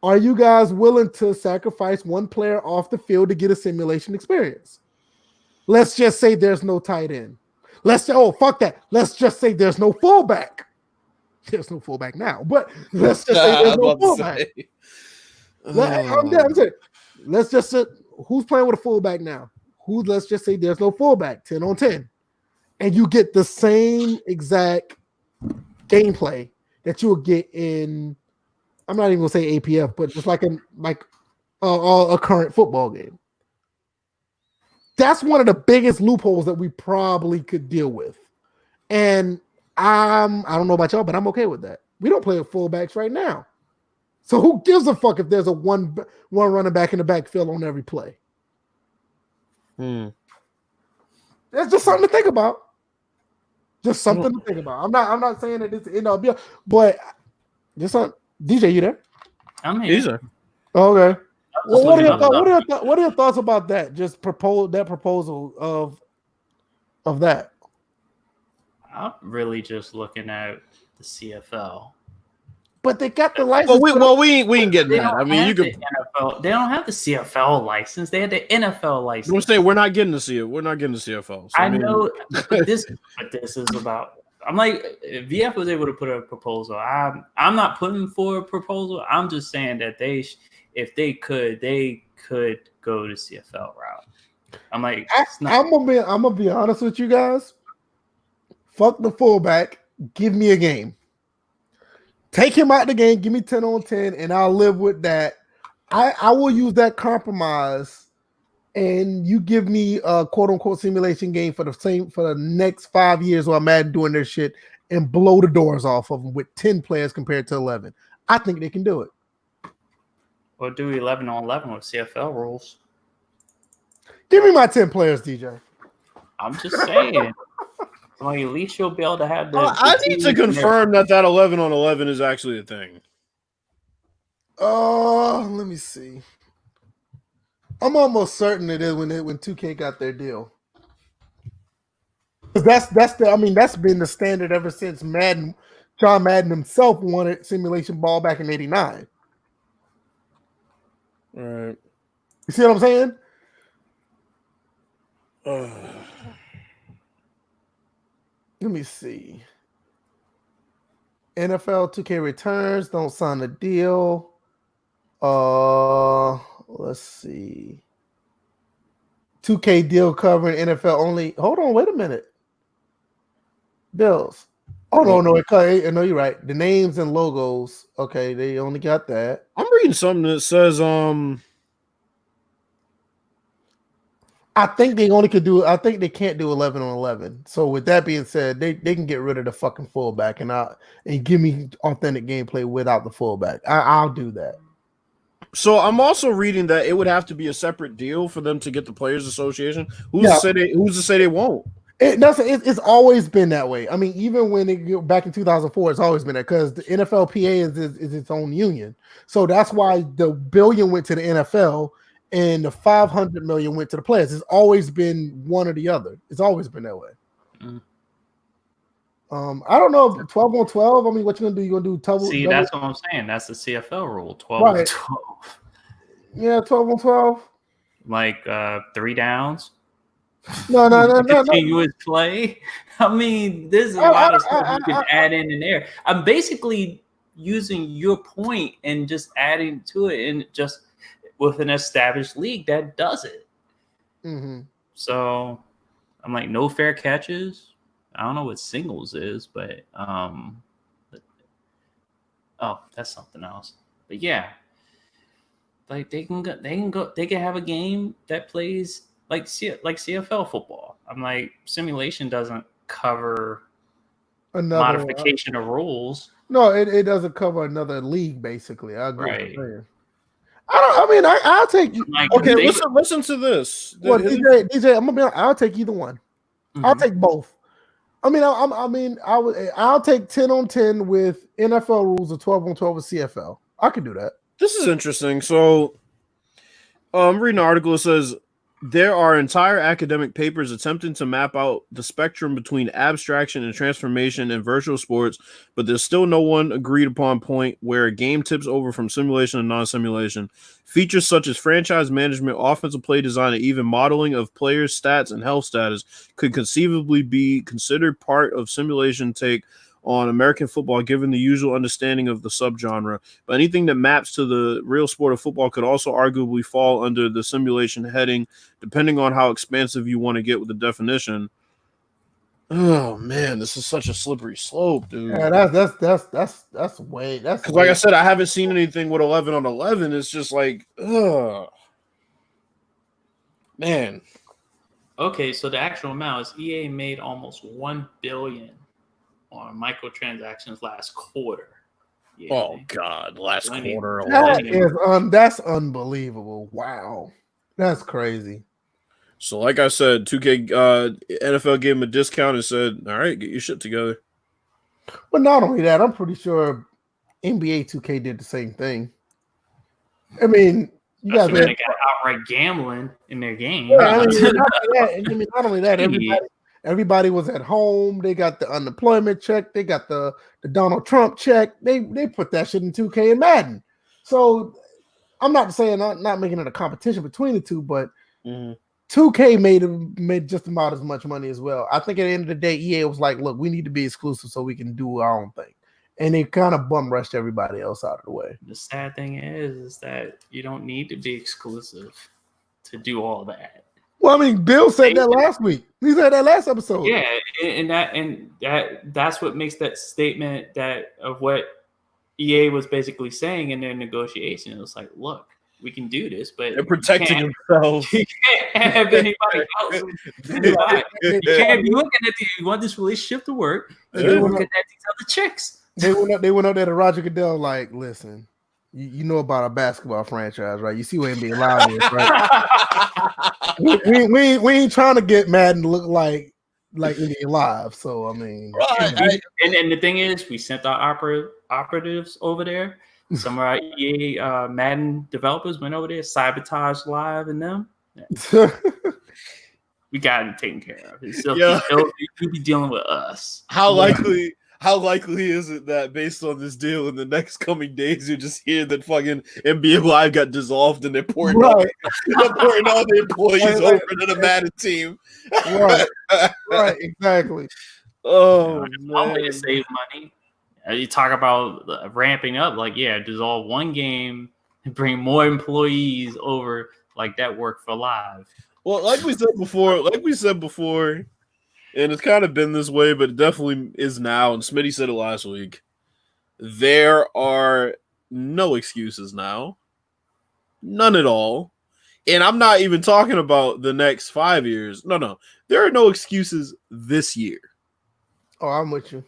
Speaker 3: Are you guys willing to sacrifice one player off the field to get a simulation experience? Let's just say there's no tight end. Fuck that. Let's just say there's no fullback. There's no fullback now, but let's just say there's no fullback. Let's just say who's playing with a fullback now? Let's just say there's no fullback, 10 on 10. And you get the same exact gameplay that you would get in, I'm not even gonna say APF, but just like a current football game. That's one of the biggest loopholes that we probably could deal with. And I don't know about y'all, but I'm okay with that. We don't play with fullbacks right now. So who gives a fuck if there's a one running back in the backfield on every play? That's just something to think about. Just something to think about. I'm not saying that it's end up, but just something. DJ, you there?
Speaker 2: I'm here.
Speaker 3: Okay. Well, what are your thoughts about that? Just proposal of that.
Speaker 2: I'm really just looking at the CFL.
Speaker 3: But they got the license.
Speaker 1: We ain't getting that. I mean, you could.
Speaker 2: They don't have the CFL license. They had the NFL license.
Speaker 1: I'm saying we're not getting the CFL. We're not getting the CFL. So,
Speaker 2: I know, but this is about. I'm like, if VF was able to put a proposal, I'm not putting for a proposal. I'm just saying that if they could go to CFL route. I'm like,
Speaker 3: I'm gonna be honest with you guys. Fuck the fullback. Give me a game. Take him out the game. Give me 10 on 10, and I'll live with that. I will use that compromise, and you give me a quote unquote simulation game for the next 5 years while Madden doing their shit and blow the doors off of them with 10 players compared to 11. I think they can do it.
Speaker 2: Or do 11 on 11 with CFL rules.
Speaker 3: Give me my 10 players, DJ.
Speaker 2: I'm just saying. Well, at least you'll be able to have the.
Speaker 1: I need to confirm that 11 on 11 is actually a thing.
Speaker 3: Let me see. I'm almost certain it is when 2K got their deal. That's been the standard ever since Madden. John Madden himself wanted simulation ball back in '89.
Speaker 1: All right.
Speaker 3: You see what I'm saying? Let me see. NFL 2K returns. Don't sign the deal. Let's see. 2K deal covering NFL only. Hold on, wait a minute. Bills. Oh no, you're right. The names and logos. Okay, they only got that.
Speaker 1: I'm reading something that says
Speaker 3: I think they can't do 11 on 11. So with that being said, they can get rid of the fucking fullback and give me authentic gameplay without the fullback. I'll do that.
Speaker 1: So I'm also reading that it would have to be a separate deal for them to get the Players Association. Who's to say they won't?
Speaker 3: It's always been that way. I mean, even when it go back in 2004, it's always been that because the NFLPA is its own union. So that's why the $1 billion went to the NFL and the $500 million went to the players. It's always been one or the other. It's always been that way. I don't know, 12 on 12. I mean, what you gonna do? You gonna do double?
Speaker 2: See, that's what I'm saying. That's the CFL rule. 12 on 12.
Speaker 3: Yeah, 12 on 12.
Speaker 2: Like 3 downs.
Speaker 3: No.
Speaker 2: Continuous play. I mean, there's a lot of stuff you can add in there. I'm basically using your point and just adding to it, and just with an established league that does it.
Speaker 3: Mm-hmm.
Speaker 2: So I'm like, no fair catches. I don't know what singles is, but that's something else. But yeah, like they can have a game that plays like CFL football. I'm like, simulation doesn't cover modification of rules.
Speaker 3: No, it doesn't cover another league. Basically, I agree.
Speaker 2: Right.
Speaker 3: With I'll take.
Speaker 2: Like,
Speaker 1: Okay, listen to this.
Speaker 3: Well, DJ, I'm gonna be honest, I'll take either one. I'll take both. I'll take 10 on 10 with NFL rules or 12 on 12 with CFL. I can do that.
Speaker 1: This is interesting. So, I'm reading an article that says there are entire academic papers attempting to map out the spectrum between abstraction and transformation in virtual sports, but there's still no one agreed upon point where a game tips over from simulation to non-simulation. Features such as franchise management, offensive play design, and even modeling of players' stats and health status could conceivably be considered part of simulation take on American football, given the usual understanding of the subgenre. But anything that maps to the real sport of football could also arguably fall under the simulation heading, depending on how expansive you want to get with the definition. Oh man, this is such a slippery slope, dude.
Speaker 3: Yeah, that's
Speaker 1: because, like I said, I haven't seen anything with 11 on 11. It's just like, man.
Speaker 2: Okay, so the actual amount is EA made almost $1 billion on microtransactions last quarter.
Speaker 1: Yeah. Oh God, last quarter.
Speaker 3: That's unbelievable. Wow, that's crazy.
Speaker 1: So, like I said, 2K NFL gave him a discount and said, "All right, get your shit together."
Speaker 3: But not only that, I'm pretty sure NBA 2K did the same thing. I mean,
Speaker 2: they got outright gambling in their game.
Speaker 3: Yeah, not only that, everybody was at home. They got the unemployment check. They got the Donald Trump check. They put that shit in 2K and Madden. So I'm not saying not making it a competition between the two, but 2K made just about as much money as well. I think at the end of the day, EA was like, look, we need to be exclusive so we can do our own thing. And they kind of bum rushed everybody else out of the way.
Speaker 2: The sad thing is that you don't need to be exclusive to do all that.
Speaker 3: Well, I mean, Bill said that last week. He said that last episode.
Speaker 2: Yeah, and that's what makes that statement that of what EA was basically saying in their negotiation. It was like, look, we can do this, but
Speaker 1: they're protecting themselves.
Speaker 2: You can't have anybody else. You can't be looking at you want this relationship to work. And you're looking at these other chicks.
Speaker 3: They went up there to Roger Goodell like, listen, you know about a basketball franchise, right? You see what NBA Live is, right? we ain't trying to get Madden to look like NBA Live. So I mean,
Speaker 2: right. And the thing is, we sent our operatives over there. Some of our EA Madden developers went over there, Sabotage Live and them. Yeah. We got it taken care of. He'll be dealing with us.
Speaker 1: How likely is it that based on this deal in the next coming days, you just hear that fucking NBA Live got dissolved and they're pouring all the employees over to the Madden team?
Speaker 3: Right, exactly.
Speaker 1: Oh,
Speaker 2: one way to save money. You talk about ramping up, like, dissolve one game and bring more employees over, like that work for Live.
Speaker 1: Well, like we said before, and it's kind of been this way, but it definitely is now. And Smitty said it last week. There are no excuses now. None at all. And I'm not even talking about the next 5 years. No. There are no excuses this year.
Speaker 3: Oh, I'm with you.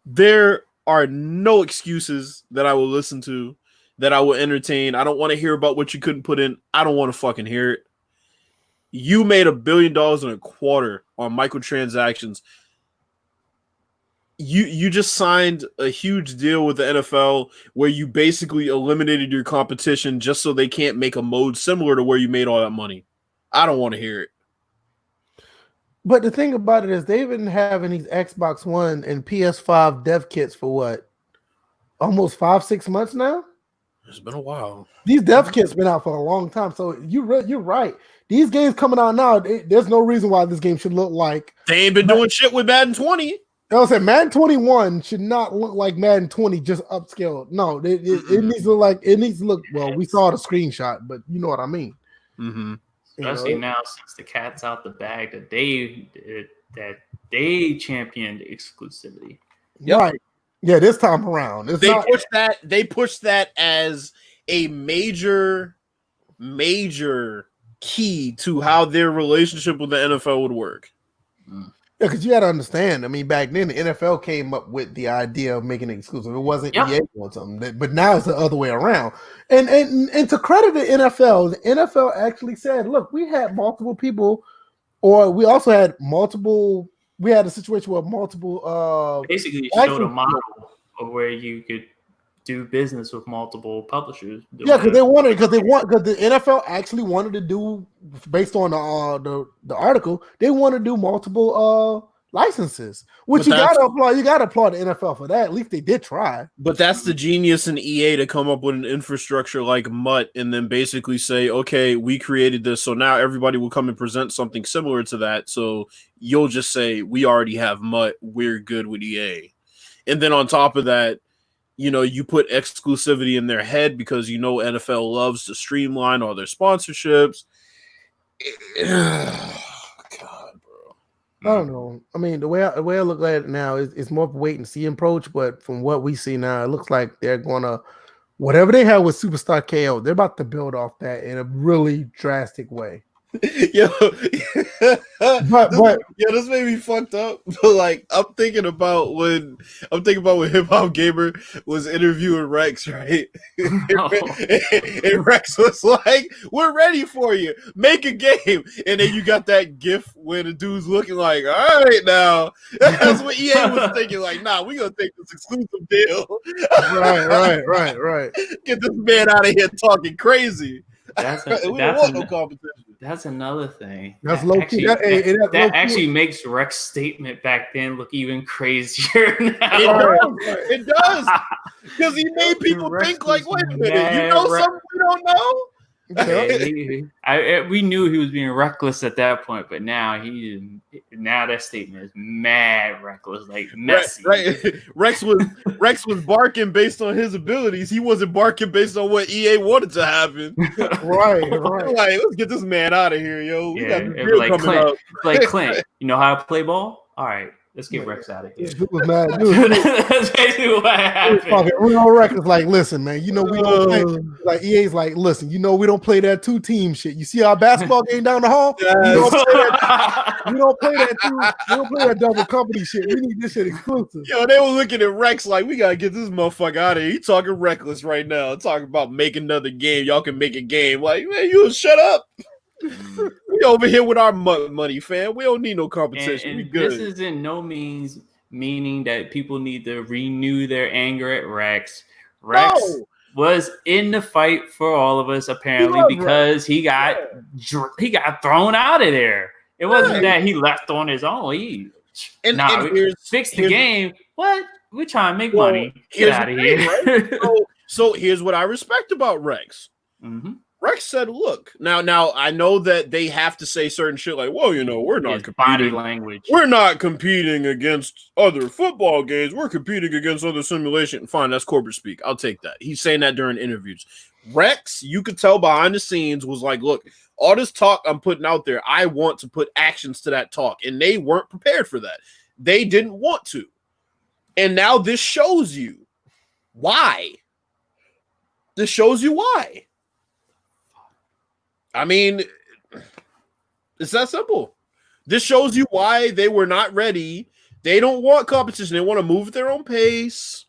Speaker 1: There are no excuses that I will listen to, that I will entertain. I don't want to hear about what you couldn't put in. I don't want to fucking hear it. You made $1 billion in a quarter on microtransactions. You just signed a huge deal with the NFL where you basically eliminated your competition just so they can't make a mode similar to where you made all that money. I don't want to hear it.
Speaker 3: But the thing about it is they've been having these Xbox One and PS5 dev kits for what? Almost 5-6 months now?
Speaker 1: It's been a while.
Speaker 3: These dev kits been out for a long time. So you're right. These games coming out now, there's no reason why this game should look like...
Speaker 1: They ain't been doing shit with Madden 20.
Speaker 3: I was saying Madden 21 should not look like Madden 20 just upscaled. No, it needs to look like... It needs to look... Well, we saw the screenshot, but you know what I mean.
Speaker 2: Mm-hmm. Especially now since the cat's out the bag that they championed exclusivity.
Speaker 3: Yep. Right. Yeah, this time around.
Speaker 1: They pushed that as a major key to how their relationship with the NFL would work.
Speaker 3: Yeah, because you got to understand. I mean, back then the NFL came up with the idea of making it exclusive. It wasn't EA doing something, but now it's the other way around. And to credit the NFL actually said, "Look, we had multiple people, or we also had multiple. We had a situation where multiple
Speaker 2: basically showed a model of where you could do business with multiple publishers."
Speaker 3: Yeah, because the NFL actually wanted to do, based on the article, they want to do multiple licenses, which you gotta applaud. You gotta applaud the NFL for that. At least they did try.
Speaker 1: But that's the genius in EA to come up with an infrastructure like Mutt, and then basically say, okay, we created this, so now everybody will come and present something similar to that. So you'll just say, we already have Mutt, we're good with EA. And then on top of that, you know, you put exclusivity in their head because you know NFL loves to streamline all their sponsorships. God, bro.
Speaker 3: I don't know. I mean, the way I look at it now is it's more of a wait and see approach. But from what we see now, it looks like they're gonna, whatever they have with Superstar KO, they're about to build off that in a really drastic way.
Speaker 1: Yo, this made me fucked up. But like, I'm thinking about when Hip Hop Gamer was interviewing Rex, right? And Rex was like, "We're ready for you. Make a game." And then you got that GIF where the dude's looking like, "All right, now." That's what EA was thinking. Like, nah, we gonna take this exclusive deal.
Speaker 3: Right.
Speaker 1: Get this man out of here talking crazy.
Speaker 2: That's another thing.
Speaker 3: That's low key.
Speaker 2: That actually makes Rex's statement back then look even crazier now.
Speaker 1: It does. Because he made people think like, wait a minute, you know something we don't know?
Speaker 2: We knew he was being reckless at that point, but now that statement is mad reckless, like messy.
Speaker 1: Rex was barking based on his abilities. He wasn't barking based on what EA wanted to happen.
Speaker 3: Right.
Speaker 1: Like, let's get this man out of here, yo. We got the
Speaker 2: like
Speaker 1: coming
Speaker 2: Clint,
Speaker 1: up.
Speaker 2: like Clint, you know how to play ball? All right. Let's get Rex out of here.
Speaker 3: That's
Speaker 2: basically what happened.
Speaker 3: Real Records like, listen, man, you know we don't play. Like EA's like, listen, you know we don't play that 2-team shit. You see our basketball game down the hall?
Speaker 1: Yes.
Speaker 3: We don't play that double company shit. We need this shit exclusive.
Speaker 1: Yo, they were looking at Rex like, we gotta get this motherfucker out of here. He talking reckless right now. Talking about making another game. Y'all can make a game. Like, man, you shut up. We over here with our money, fam. We don't need no competition.
Speaker 2: And
Speaker 1: we good.
Speaker 2: This is in no means meaning that people need to renew their anger at Rex. Rex was in the fight for all of us, apparently, because he got thrown out of there. It wasn't that he left on his own. We fixed the game. What? We're trying to make money. Get out of here.
Speaker 1: Right? So here's what I respect about Rex.
Speaker 2: Mm-hmm.
Speaker 1: Rex said, look, now I know that they have to say certain shit like, well, you know, we're not competing.
Speaker 2: Body language.
Speaker 1: We're not competing against other football games. We're competing against other simulation. Fine, that's corporate speak. I'll take that. He's saying that during interviews. Rex, you could tell behind the scenes, was like, look, all this talk I'm putting out there, I want to put actions to that talk. And they weren't prepared for that. They didn't want to. And now this shows you why. This shows you why. I mean, it's that simple. This shows you why they were not ready. They don't want competition. They want to move at their own pace.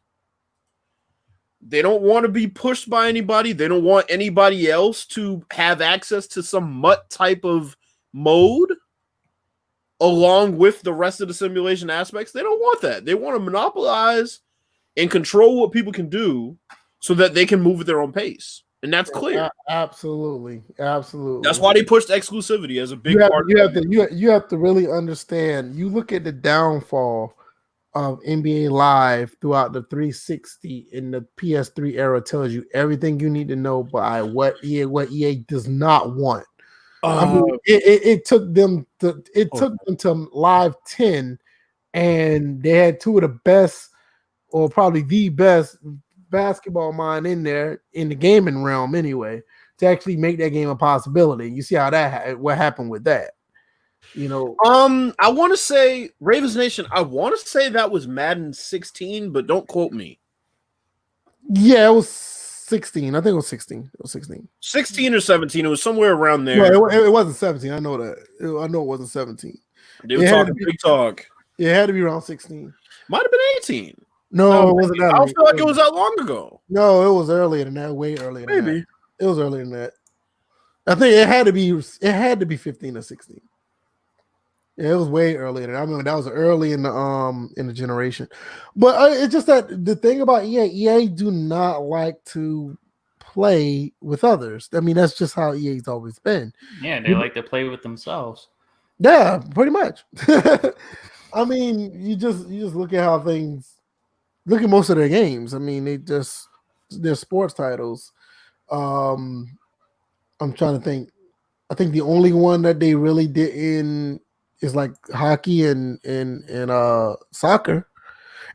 Speaker 1: They don't want to be pushed by anybody. They don't want anybody else to have access to some Mutt type of mode along with the rest of the simulation aspects. They don't want that. They want to monopolize and control what people can do so that they can move at their own pace. And that's clear.
Speaker 3: Absolutely.
Speaker 1: That's why they pushed exclusivity as a big part.
Speaker 3: You have to really understand. You look at the downfall of NBA Live throughout the 360 in the PS3 era tells you everything you need to know by what EA does not want. I mean, it took them to Live 10, and they had two of the best, or probably the best, basketball mind in there in the gaming realm anyway, to actually make that game a possibility. You see how what happened with that, you know.
Speaker 1: I want to say Ravens Nation, I want to say that was Madden 16, but don't quote me.
Speaker 3: Yeah, it was 16. I think it was 16.
Speaker 1: 16 or 17. It was somewhere around there.
Speaker 3: No, it wasn't 17. I know that. I know it wasn't 17.
Speaker 1: They were talking big talk.
Speaker 3: It had to be around 16.
Speaker 1: Might have been 18.
Speaker 3: No, it wasn't that.
Speaker 1: I don't feel like it was that long ago.
Speaker 3: No, it was earlier than that. Way earlier. Than
Speaker 1: Maybe
Speaker 3: that. It was earlier than that. I think it had to be. It had to be 15 or 16. Yeah, it was way earlier than that. I remember that was early in the generation. But it's just that the thing about EA do not like to play with others. I mean, that's just how EA's always been.
Speaker 2: Yeah, they like to play with themselves.
Speaker 3: Yeah, pretty much. I mean, you just look at how things. Look at most of their games. I mean, they're sports titles. I'm trying to think. I think the only one that they really didn't is like hockey and soccer.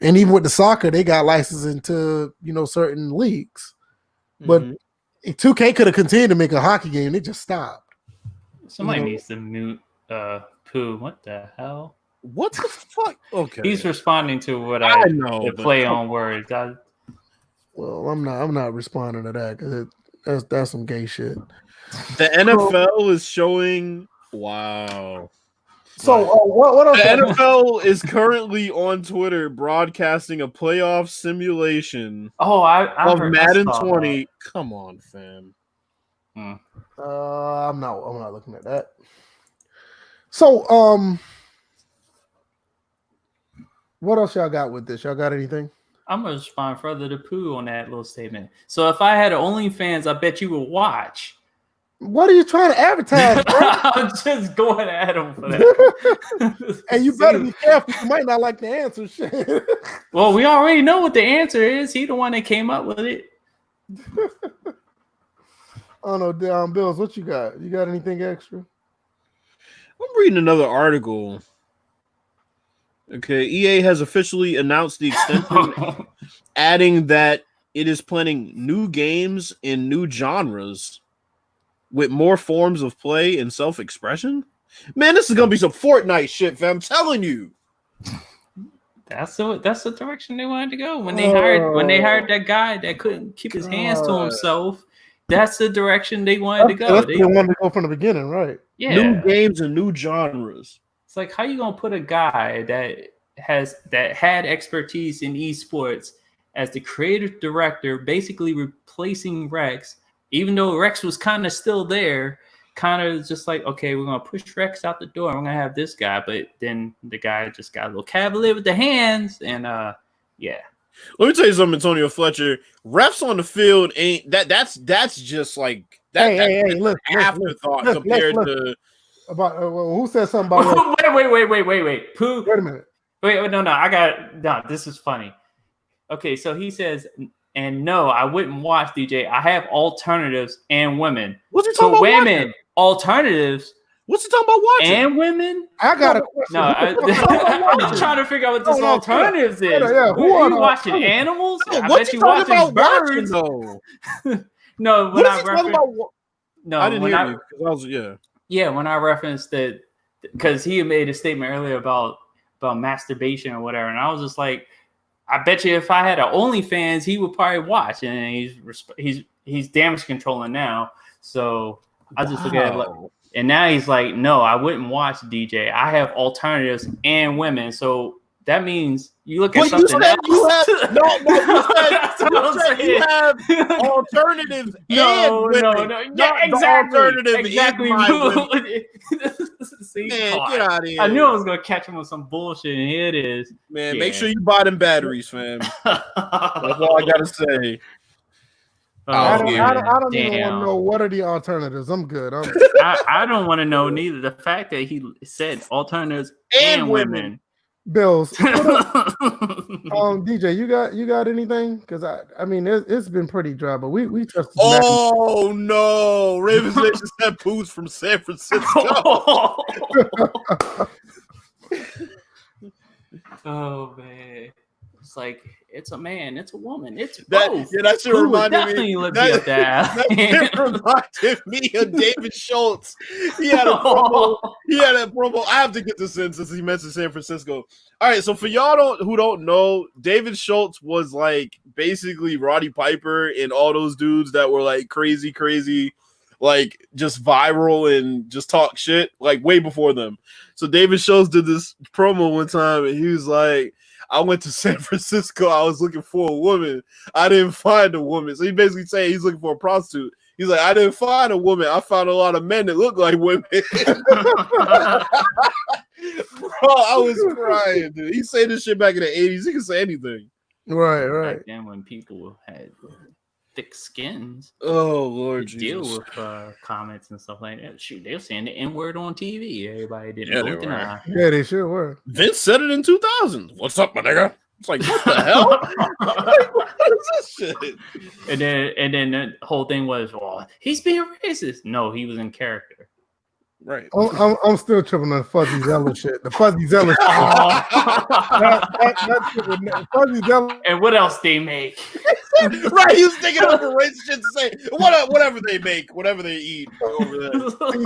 Speaker 3: And even with the soccer, they got licensed into certain leagues. But 2K could have continued to make a hockey game. They just stopped.
Speaker 2: Somebody needs to mute Pooh. What the hell?
Speaker 1: What the fuck? Okay.
Speaker 2: He's responding to what I know. The play on words.
Speaker 3: Well, I'm not responding to that because that's some gay shit.
Speaker 1: The NFL is showing. Wow.
Speaker 3: So what else?
Speaker 1: The NFL is currently on Twitter broadcasting a playoff simulation.
Speaker 2: Of
Speaker 1: Madden 20. That. Come on, fam.
Speaker 3: I'm not looking at that. So what else y'all got with this? Y'all got anything?
Speaker 2: I'm gonna respond further to Pooh on that little statement. So if I had OnlyFans, I bet you would watch.
Speaker 3: What are you trying to advertise, bro?
Speaker 2: I'm just going at him for that.
Speaker 3: And you better be careful. You might not like the answer. Shit.
Speaker 2: Well, we already know what the answer is. He the one that came up with it.
Speaker 3: Oh no, Bills, what you got? You got anything extra?
Speaker 1: I'm reading another article. Okay, EA has officially announced the extension, adding that it is planning new games in new genres with more forms of play and self-expression. Man, this is gonna be some Fortnite shit, fam. I'm telling you.
Speaker 2: That's the direction they wanted to go when they hired that guy that couldn't keep his hands to himself. That's the direction they wanted to go.
Speaker 3: They wanted to go from the beginning, right?
Speaker 2: Yeah,
Speaker 1: new games and new genres.
Speaker 2: It's like, how you gonna put a guy that had expertise in esports as the creative director, basically replacing Rex, even though Rex was kind of still there, kind of just like, okay, we're gonna push Rex out the door. I'm gonna have this guy, but then the guy just got a little cavalier with the hands, and yeah.
Speaker 1: Let me tell you something, Antonio Fletcher. Refs on the field ain't that's just like that. Look, afterthought compared to
Speaker 3: about who said something about
Speaker 2: wait. Pooh.
Speaker 3: Wait a minute.
Speaker 2: Wait, no, this is funny. Okay, so he says, and no, I wouldn't watch DJ. I have alternatives and women.
Speaker 1: What's he talking about?
Speaker 2: Women,
Speaker 1: watching?
Speaker 2: Alternatives.
Speaker 1: What's he talking about watching?
Speaker 2: And women?
Speaker 3: I got a question.
Speaker 2: No, I'm just trying to figure out what this alternatives is.
Speaker 3: Yeah,
Speaker 2: Who are you watching? Animals?
Speaker 1: No,
Speaker 2: I
Speaker 1: bet
Speaker 2: you watching
Speaker 1: watching,
Speaker 2: birds.
Speaker 1: though?
Speaker 2: No,
Speaker 1: what is he talking about?
Speaker 2: No,
Speaker 1: I didn't hear you.
Speaker 2: Yeah, when I referenced that, because he made a statement earlier about masturbation or whatever, and I was just like, I bet you if I had an OnlyFans, he would probably watch, and he's damage controlling now. So I just look at it like, and now he's like, no, I wouldn't watch DJ. I have alternatives and women. So that means you look at something else.
Speaker 1: You have alternatives and women.
Speaker 2: No. Yeah, exactly. See,
Speaker 1: man, get out of here.
Speaker 2: I knew I was gonna catch him with some bullshit, and here it is.
Speaker 1: Man, make sure you buy them batteries, fam. That's all I gotta say.
Speaker 3: I don't even want to know what are the alternatives. I'm good.
Speaker 2: I don't want to know neither. The fact that he said alternatives and women.
Speaker 3: Bills. DJ, you got anything? Because I mean it's been pretty dry, but we trust.
Speaker 1: Oh no, Ravens Nation had Poohs from San Francisco.
Speaker 2: Oh man, it's like it's a man, it's a woman, it's
Speaker 1: that.
Speaker 2: both.
Speaker 1: Yeah, that should remind me.
Speaker 2: That
Speaker 1: reminded me of David Schultz. He had a promo. I have to get this in since he mentioned San Francisco. All right, so for y'all who don't know, David Schultz was like basically Roddy Piper and all those dudes that were like crazy like just viral and just talk shit like way before them. So David Schultz did this promo one time, and he was like, "I went to San Francisco. I was looking for a woman. I didn't find a woman." So he basically saying he's looking for a prostitute. He's like, "I didn't find a woman. I found a lot of men that look like women." Bro, I was crying, dude. He said this shit back in the 80s. He can say anything.
Speaker 3: Right.
Speaker 2: Back then, when people had thick skins,
Speaker 1: Oh Lord,
Speaker 2: deal
Speaker 1: Jesus.
Speaker 2: with comments and stuff like that. Shoot, they were saying the N word on TV. Everybody didn't
Speaker 1: Yeah,
Speaker 2: blink
Speaker 1: they
Speaker 2: an
Speaker 1: were.
Speaker 2: eye.
Speaker 3: Yeah, they sure were.
Speaker 1: Vince said it in 2000. What's up, my nigga? It's like, what the hell? Like, what is this shit?
Speaker 2: And then the whole thing was, well, he's being racist. No, he was in character.
Speaker 1: Right.
Speaker 3: I'm still tripping on the Fuzzy Zeller shit. The Fuzzy Zeller shit. That shit was Fuzzy Zeller.
Speaker 2: And what else they make?
Speaker 1: Right, he was thinking of a racist shit to say. Whatever they make, whatever they eat over there.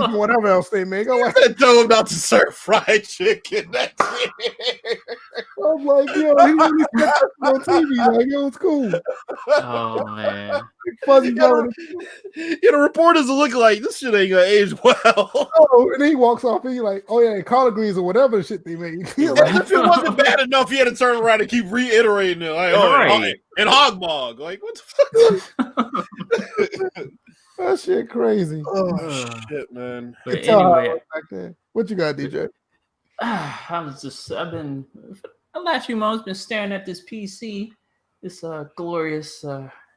Speaker 3: Whatever else they make. I'm like,
Speaker 1: Tell them not to serve fried chicken. That's it.
Speaker 3: I'm like, yo, he really said that on TV. Like, yo, it's cool.
Speaker 2: Oh man.
Speaker 3: Fuzzy Zeller.
Speaker 1: The reporters are looking like this shit ain't gonna age well.
Speaker 3: Oh, and then he walks off and he's like, oh yeah, collard greens or whatever shit they made.
Speaker 1: If it wasn't bad enough, he had to turn around and keep reiterating it. Like,
Speaker 2: Right.
Speaker 1: and Hogbog. Like, what the fuck?
Speaker 3: That shit crazy.
Speaker 1: Oh, shit, man.
Speaker 2: But
Speaker 3: It's all
Speaker 2: anyway,
Speaker 3: right back then. What you got, DJ?
Speaker 2: I've been the last few months been staring at this PC, this glorious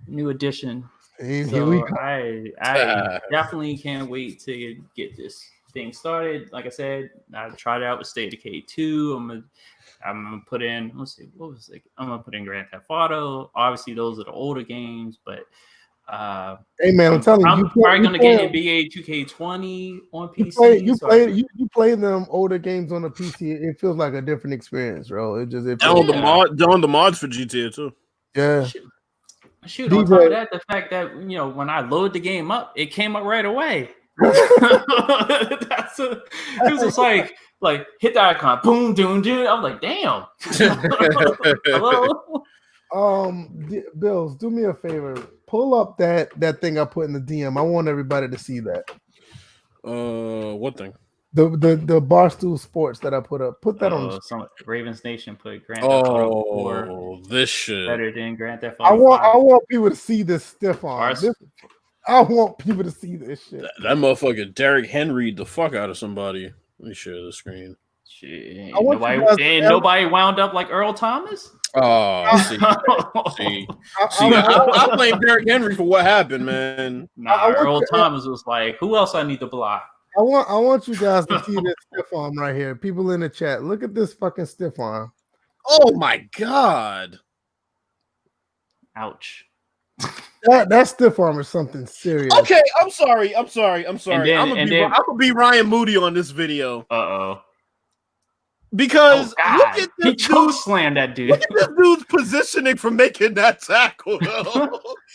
Speaker 2: new edition.
Speaker 3: Here
Speaker 2: So
Speaker 3: we go.
Speaker 2: I definitely can't wait to get this thing started. Like I said, I tried it out with State of Decay 2. I'm gonna put in, let's see, what was it? I'm gonna put in Grand Theft Auto. Obviously, those are the older games, but
Speaker 3: Hey man, I'm telling you,
Speaker 2: I'm probably gonna get NBA 2K20 on PC.
Speaker 3: You play them older games on the PC. It feels like a different experience, bro. It
Speaker 1: On the mods for GTA too.
Speaker 3: Yeah.
Speaker 2: Shoot, on top of that, the fact that when I load the game up, it came up right away. It was just like hit the icon, boom, doom, doom. I'm like, damn. Hello.
Speaker 3: Bills, do me a favor. Pull up that thing I put in the DM. I want everybody to see that.
Speaker 1: What thing?
Speaker 3: The Barstool Sports that I put up. Put that on.
Speaker 2: Some Ravens Nation put Grand Theft Auto 4
Speaker 1: this shit
Speaker 2: better than Grand Theft Auto 5.
Speaker 3: I want people to see this stiff arm. I want people to see this shit.
Speaker 1: That motherfucker Derrick Henry the fuck out of somebody. Let me share the screen.
Speaker 2: Shit, nobody wound up like Earl Thomas.
Speaker 1: Oh, see, I blame Derrick Henry for what happened, man.
Speaker 2: Earl Thomas was like, who else I need to block?
Speaker 3: I want you guys to see this stiff arm right here. People in the chat, look at this fucking stiff arm.
Speaker 1: Oh my god!
Speaker 2: Ouch.
Speaker 3: That stiff arm is something serious.
Speaker 1: Okay, I'm sorry. I'm gonna be Ryan Moody on this video.
Speaker 2: Uh-oh.
Speaker 1: Because look at this
Speaker 2: he choke slammed that dude.
Speaker 1: Look at this dude's positioning for making that tackle.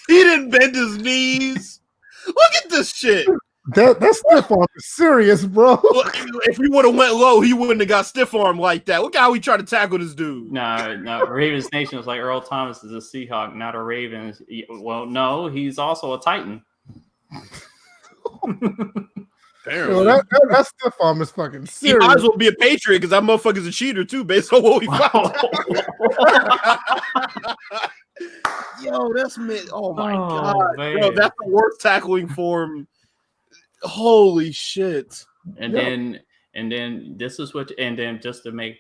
Speaker 1: He didn't bend his knees. Look at this shit.
Speaker 3: That stiff arm is serious, bro.
Speaker 1: If he would have went low, he wouldn't have got stiff arm like that. Look how he tried to tackle this dude.
Speaker 2: No. Ravens Nation was like Earl Thomas is a Seahawk, not a Ravens. Well, no, he's also a Titan.
Speaker 3: Yo, that stiff arm is fucking serious.
Speaker 1: He might as well be a Patriot because that motherfucker's a cheater too, based on what we found out. Yo, that's me. Oh my god,
Speaker 2: man.
Speaker 1: Yo, that's the worst tackling form. Holy shit!
Speaker 2: And then this is just to make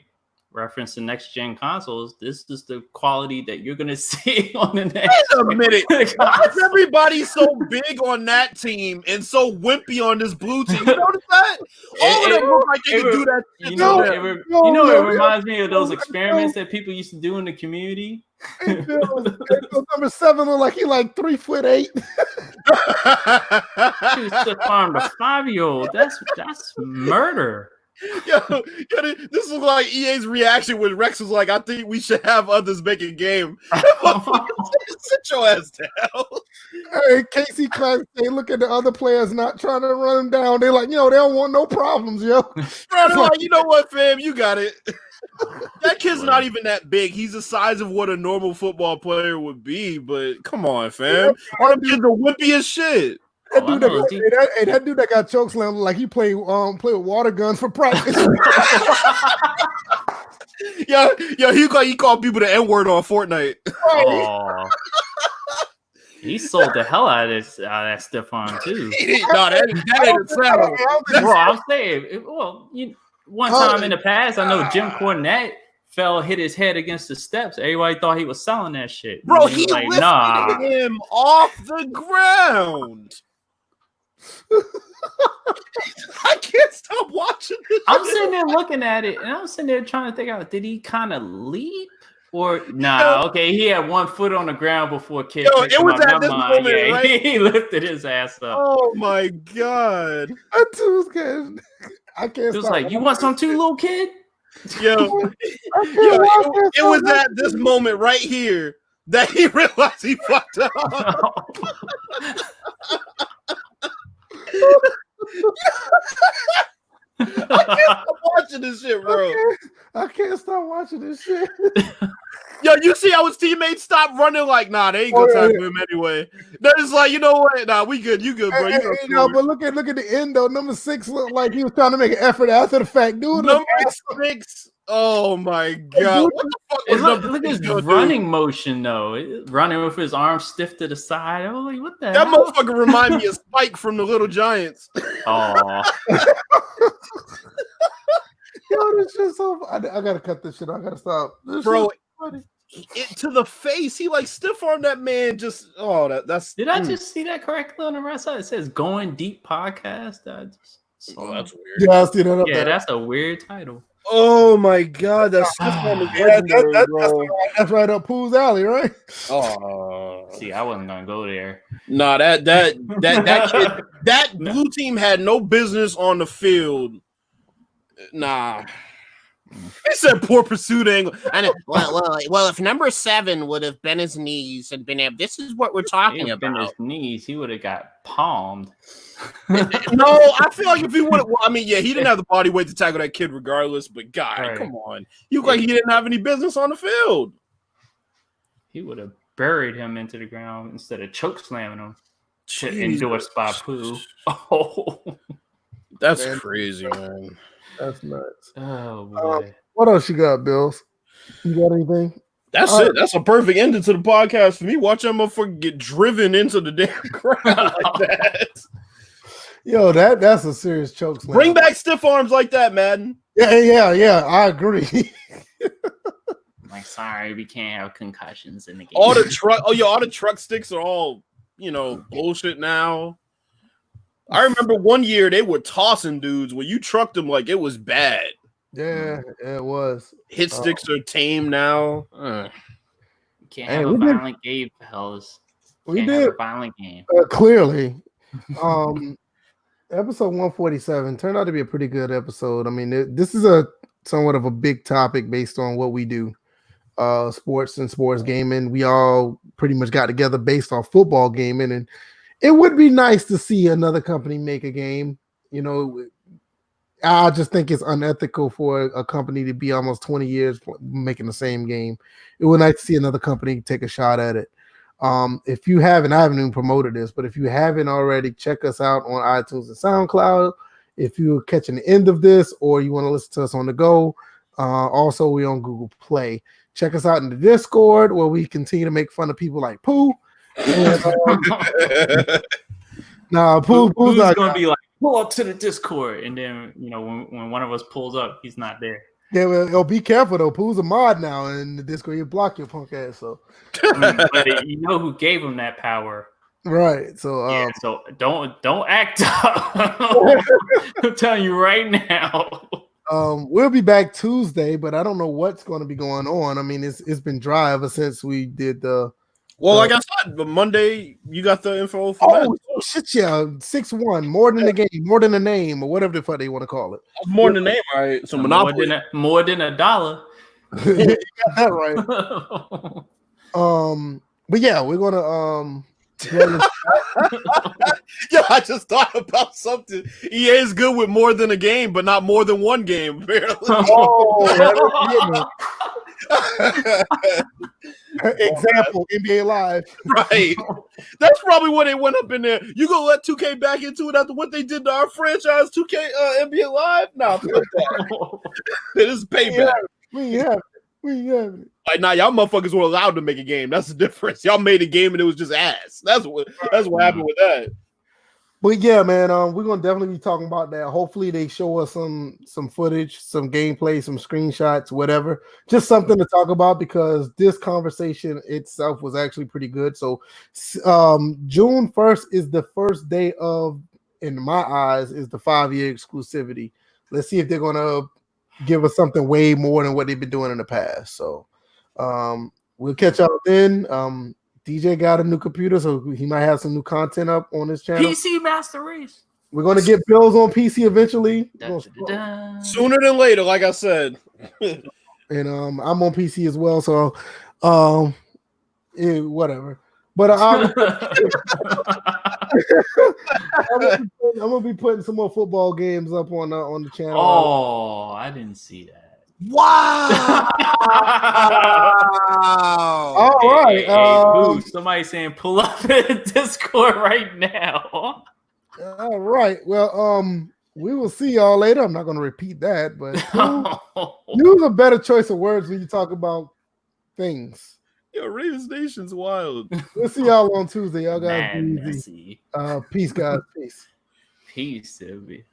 Speaker 2: reference to next gen consoles, this is the quality that you're gonna see on the next.
Speaker 1: Wait a minute, why is everybody so big on that team and so wimpy on this blue team? You notice that? All of them look like they can do that.
Speaker 2: It reminds me of those experiments that people used to do in the community.
Speaker 3: Number 7 look like he like 3'8".
Speaker 2: She was just farmed a 5-year-old. That's murder.
Speaker 1: Yo, this is like EA's reaction when Rex was like, I think we should have others make a game. Sit your ass down.
Speaker 3: Hey, Casey Clark say, look at the other players not trying to run them down. They're like, they don't want no problems, yo.
Speaker 1: Bro, they're like, you know what, fam? You got it. That kid's not even that big. He's the size of what a normal football player would be, but come on, fam. All them kids are wimpy as shit.
Speaker 3: That dude that got chokeslammed like he play with water guns for practice.
Speaker 1: Yo, he called people the N-word on Fortnite.
Speaker 2: Oh. He sold the hell out of that Stephon too.
Speaker 1: No, that ain't a sound.
Speaker 2: Bro, I'm saying, one time in the past, I know Jim Cornette hit his head against the steps. Everybody thought he was selling that shit.
Speaker 1: Bro, he like, lifted him off the ground. I can't stop watching this.
Speaker 2: I'm sitting there looking at it, and I'm sitting there trying to think out, did he kind of leap? Or nah, okay, he had 1 foot on the ground before kid.
Speaker 1: It was at this moment, right?
Speaker 2: He lifted his ass up.
Speaker 1: Oh my god!
Speaker 3: I can't.
Speaker 2: It was like, you want some too, little kid?
Speaker 1: It was at this moment right here that he realized he fucked up. I can't stop watching this shit, bro.
Speaker 3: I can't stop watching this shit.
Speaker 1: Yo, you see how his teammates stop running? Like, nah, they ain't gonna tackle him anyway. They're just like, you know what? Nah, we good. You good, bro.
Speaker 3: But look at the end though. Number 6 looked like he was trying to make an effort after the fact, dude.
Speaker 1: Number 6. Oh my god! What the fuck was
Speaker 2: look at his running motion though. Running with his arms stiff to the side. I was like, what the
Speaker 1: that
Speaker 2: hell?
Speaker 1: motherfucker remind me of Spike from the Little Giants.
Speaker 2: Oh.
Speaker 3: Yo, this shit so. I gotta cut this shit. I gotta stop,
Speaker 1: bro. It to the face. He like stiff armed that man. Just that's.
Speaker 2: Did I just see that correctly on the right side? It says "Going Deep" podcast.
Speaker 1: That's weird.
Speaker 3: Yeah, I see that.
Speaker 2: Yeah, that's a weird title.
Speaker 1: Oh my god, that's stiff arm.
Speaker 3: That's right up Pooh's alley, right?
Speaker 1: Oh,
Speaker 2: see, I wasn't gonna go there.
Speaker 1: Nah, that kid, that blue team had no business on the field. Nah. He said poor pursuit angle.
Speaker 4: I well, if number 7 would have bent his knees and been able, this is what we're talking about.
Speaker 2: Bent his knees, he would have got palmed.
Speaker 1: No, I feel like if he would have, I mean, yeah, he didn't have the body weight to tackle that kid regardless, but God, come on. You look like he didn't have any business on the field.
Speaker 2: He would have buried him into the ground instead of choke slamming him. Endorsed by Pooh. Oh.
Speaker 1: That's crazy, man.
Speaker 3: That's nuts.
Speaker 2: Oh boy.
Speaker 3: What else you got, Bills? You got anything?
Speaker 1: That's it. That's a perfect ending to the podcast for me. Watch that motherfucker get driven into the damn ground like that.
Speaker 3: Yo, that's a serious choke slam.
Speaker 1: Bring back stiff arms like that, Madden.
Speaker 3: Yeah. I agree.
Speaker 2: Like, sorry, we can't have concussions in the game.
Speaker 1: All the truck sticks are all bullshit now. I remember one year they were tossing dudes when you trucked them like it was bad.
Speaker 3: Yeah, it was.
Speaker 1: Hit sticks are tame now.
Speaker 2: You can't have a violent game, fellas.
Speaker 3: We did
Speaker 2: have a violent game.
Speaker 3: Clearly. Episode 147 turned out to be a pretty good episode. I mean, this is a somewhat of a big topic based on what we do. Sports and sports gaming. We all pretty much got together based on football gaming, and it would be nice to see another company make a game. I just think it's unethical for a company to be almost 20 years making the same game. It would like to see another company take a shot at it. If you haven't, I haven't even promoted this, but if you haven't already, check us out on iTunes and SoundCloud. If you're catching the end of this or you want to listen to us on the go, also we're on Google Play. Check us out in the Discord where we continue to make fun of people like Pooh. And,
Speaker 2: Pooh's not gonna be like, pull up to the Discord, and then when one of us pulls up, he's not there.
Speaker 3: Yeah, well, be careful though. Pooh's a mod now in the Discord. You block your punk ass. So,
Speaker 2: but you know who gave him that power,
Speaker 3: right? So,
Speaker 2: so don't act up. I'm telling you right now.
Speaker 3: We'll be back Tuesday, but I don't know what's going to be going on. I mean, it's been dry ever since we did the.
Speaker 1: Well, like I said, but Monday you got the info for that.
Speaker 3: Oh shit, yeah, 6-1, more than the game, more than a name, or whatever the fuck they want to call it.
Speaker 1: More than a name, right? So Monopoly,
Speaker 2: more than $1.
Speaker 3: You got that right. But yeah, we're gonna
Speaker 1: Yo, I just thought about something. EA is good with more than a game, but not more than one game, apparently.
Speaker 3: Example, NBA Live.
Speaker 1: Right. That's probably what they went up in there. You gonna let 2K back into it after what they did to our franchise, 2K NBA Live? Nah, fuck that. This is payback.
Speaker 3: We have it.
Speaker 1: Like, nah, y'all motherfuckers were allowed to make a game. That's the difference. Y'all made a game and it was just ass. That's what happened with that.
Speaker 3: But yeah, man, we're gonna definitely be talking about that. Hopefully, they show us some footage, some gameplay, some screenshots, whatever. Just something to talk about because this conversation itself was actually pretty good. So, June 1st is the first day of, in my eyes, is the 5-year exclusivity. Let's see if they're gonna give us something way more than what they've been doing in the past. So, we'll catch up then. DJ got a new computer, so he might have some new content up on his channel.
Speaker 2: PC Master Race.
Speaker 3: We're gonna get Bills on PC eventually.
Speaker 1: Sooner than later, like I said.
Speaker 3: And I'm on PC as well, so whatever. But I'm gonna be putting some more football games up on the channel.
Speaker 2: Oh, I didn't see that.
Speaker 4: Wow!
Speaker 3: All right.
Speaker 2: Dude, somebody saying pull up in Discord right now.
Speaker 3: All right. Well, we will see y'all later. I'm not going to repeat that, but use a better choice of words when you talk about things.
Speaker 1: Yo, Ravens Nation's wild.
Speaker 3: We'll see y'all on Tuesday. Y'all guys be easy.
Speaker 2: Messy.
Speaker 3: Peace, guys. Peace.
Speaker 2: Peace, Sylvie.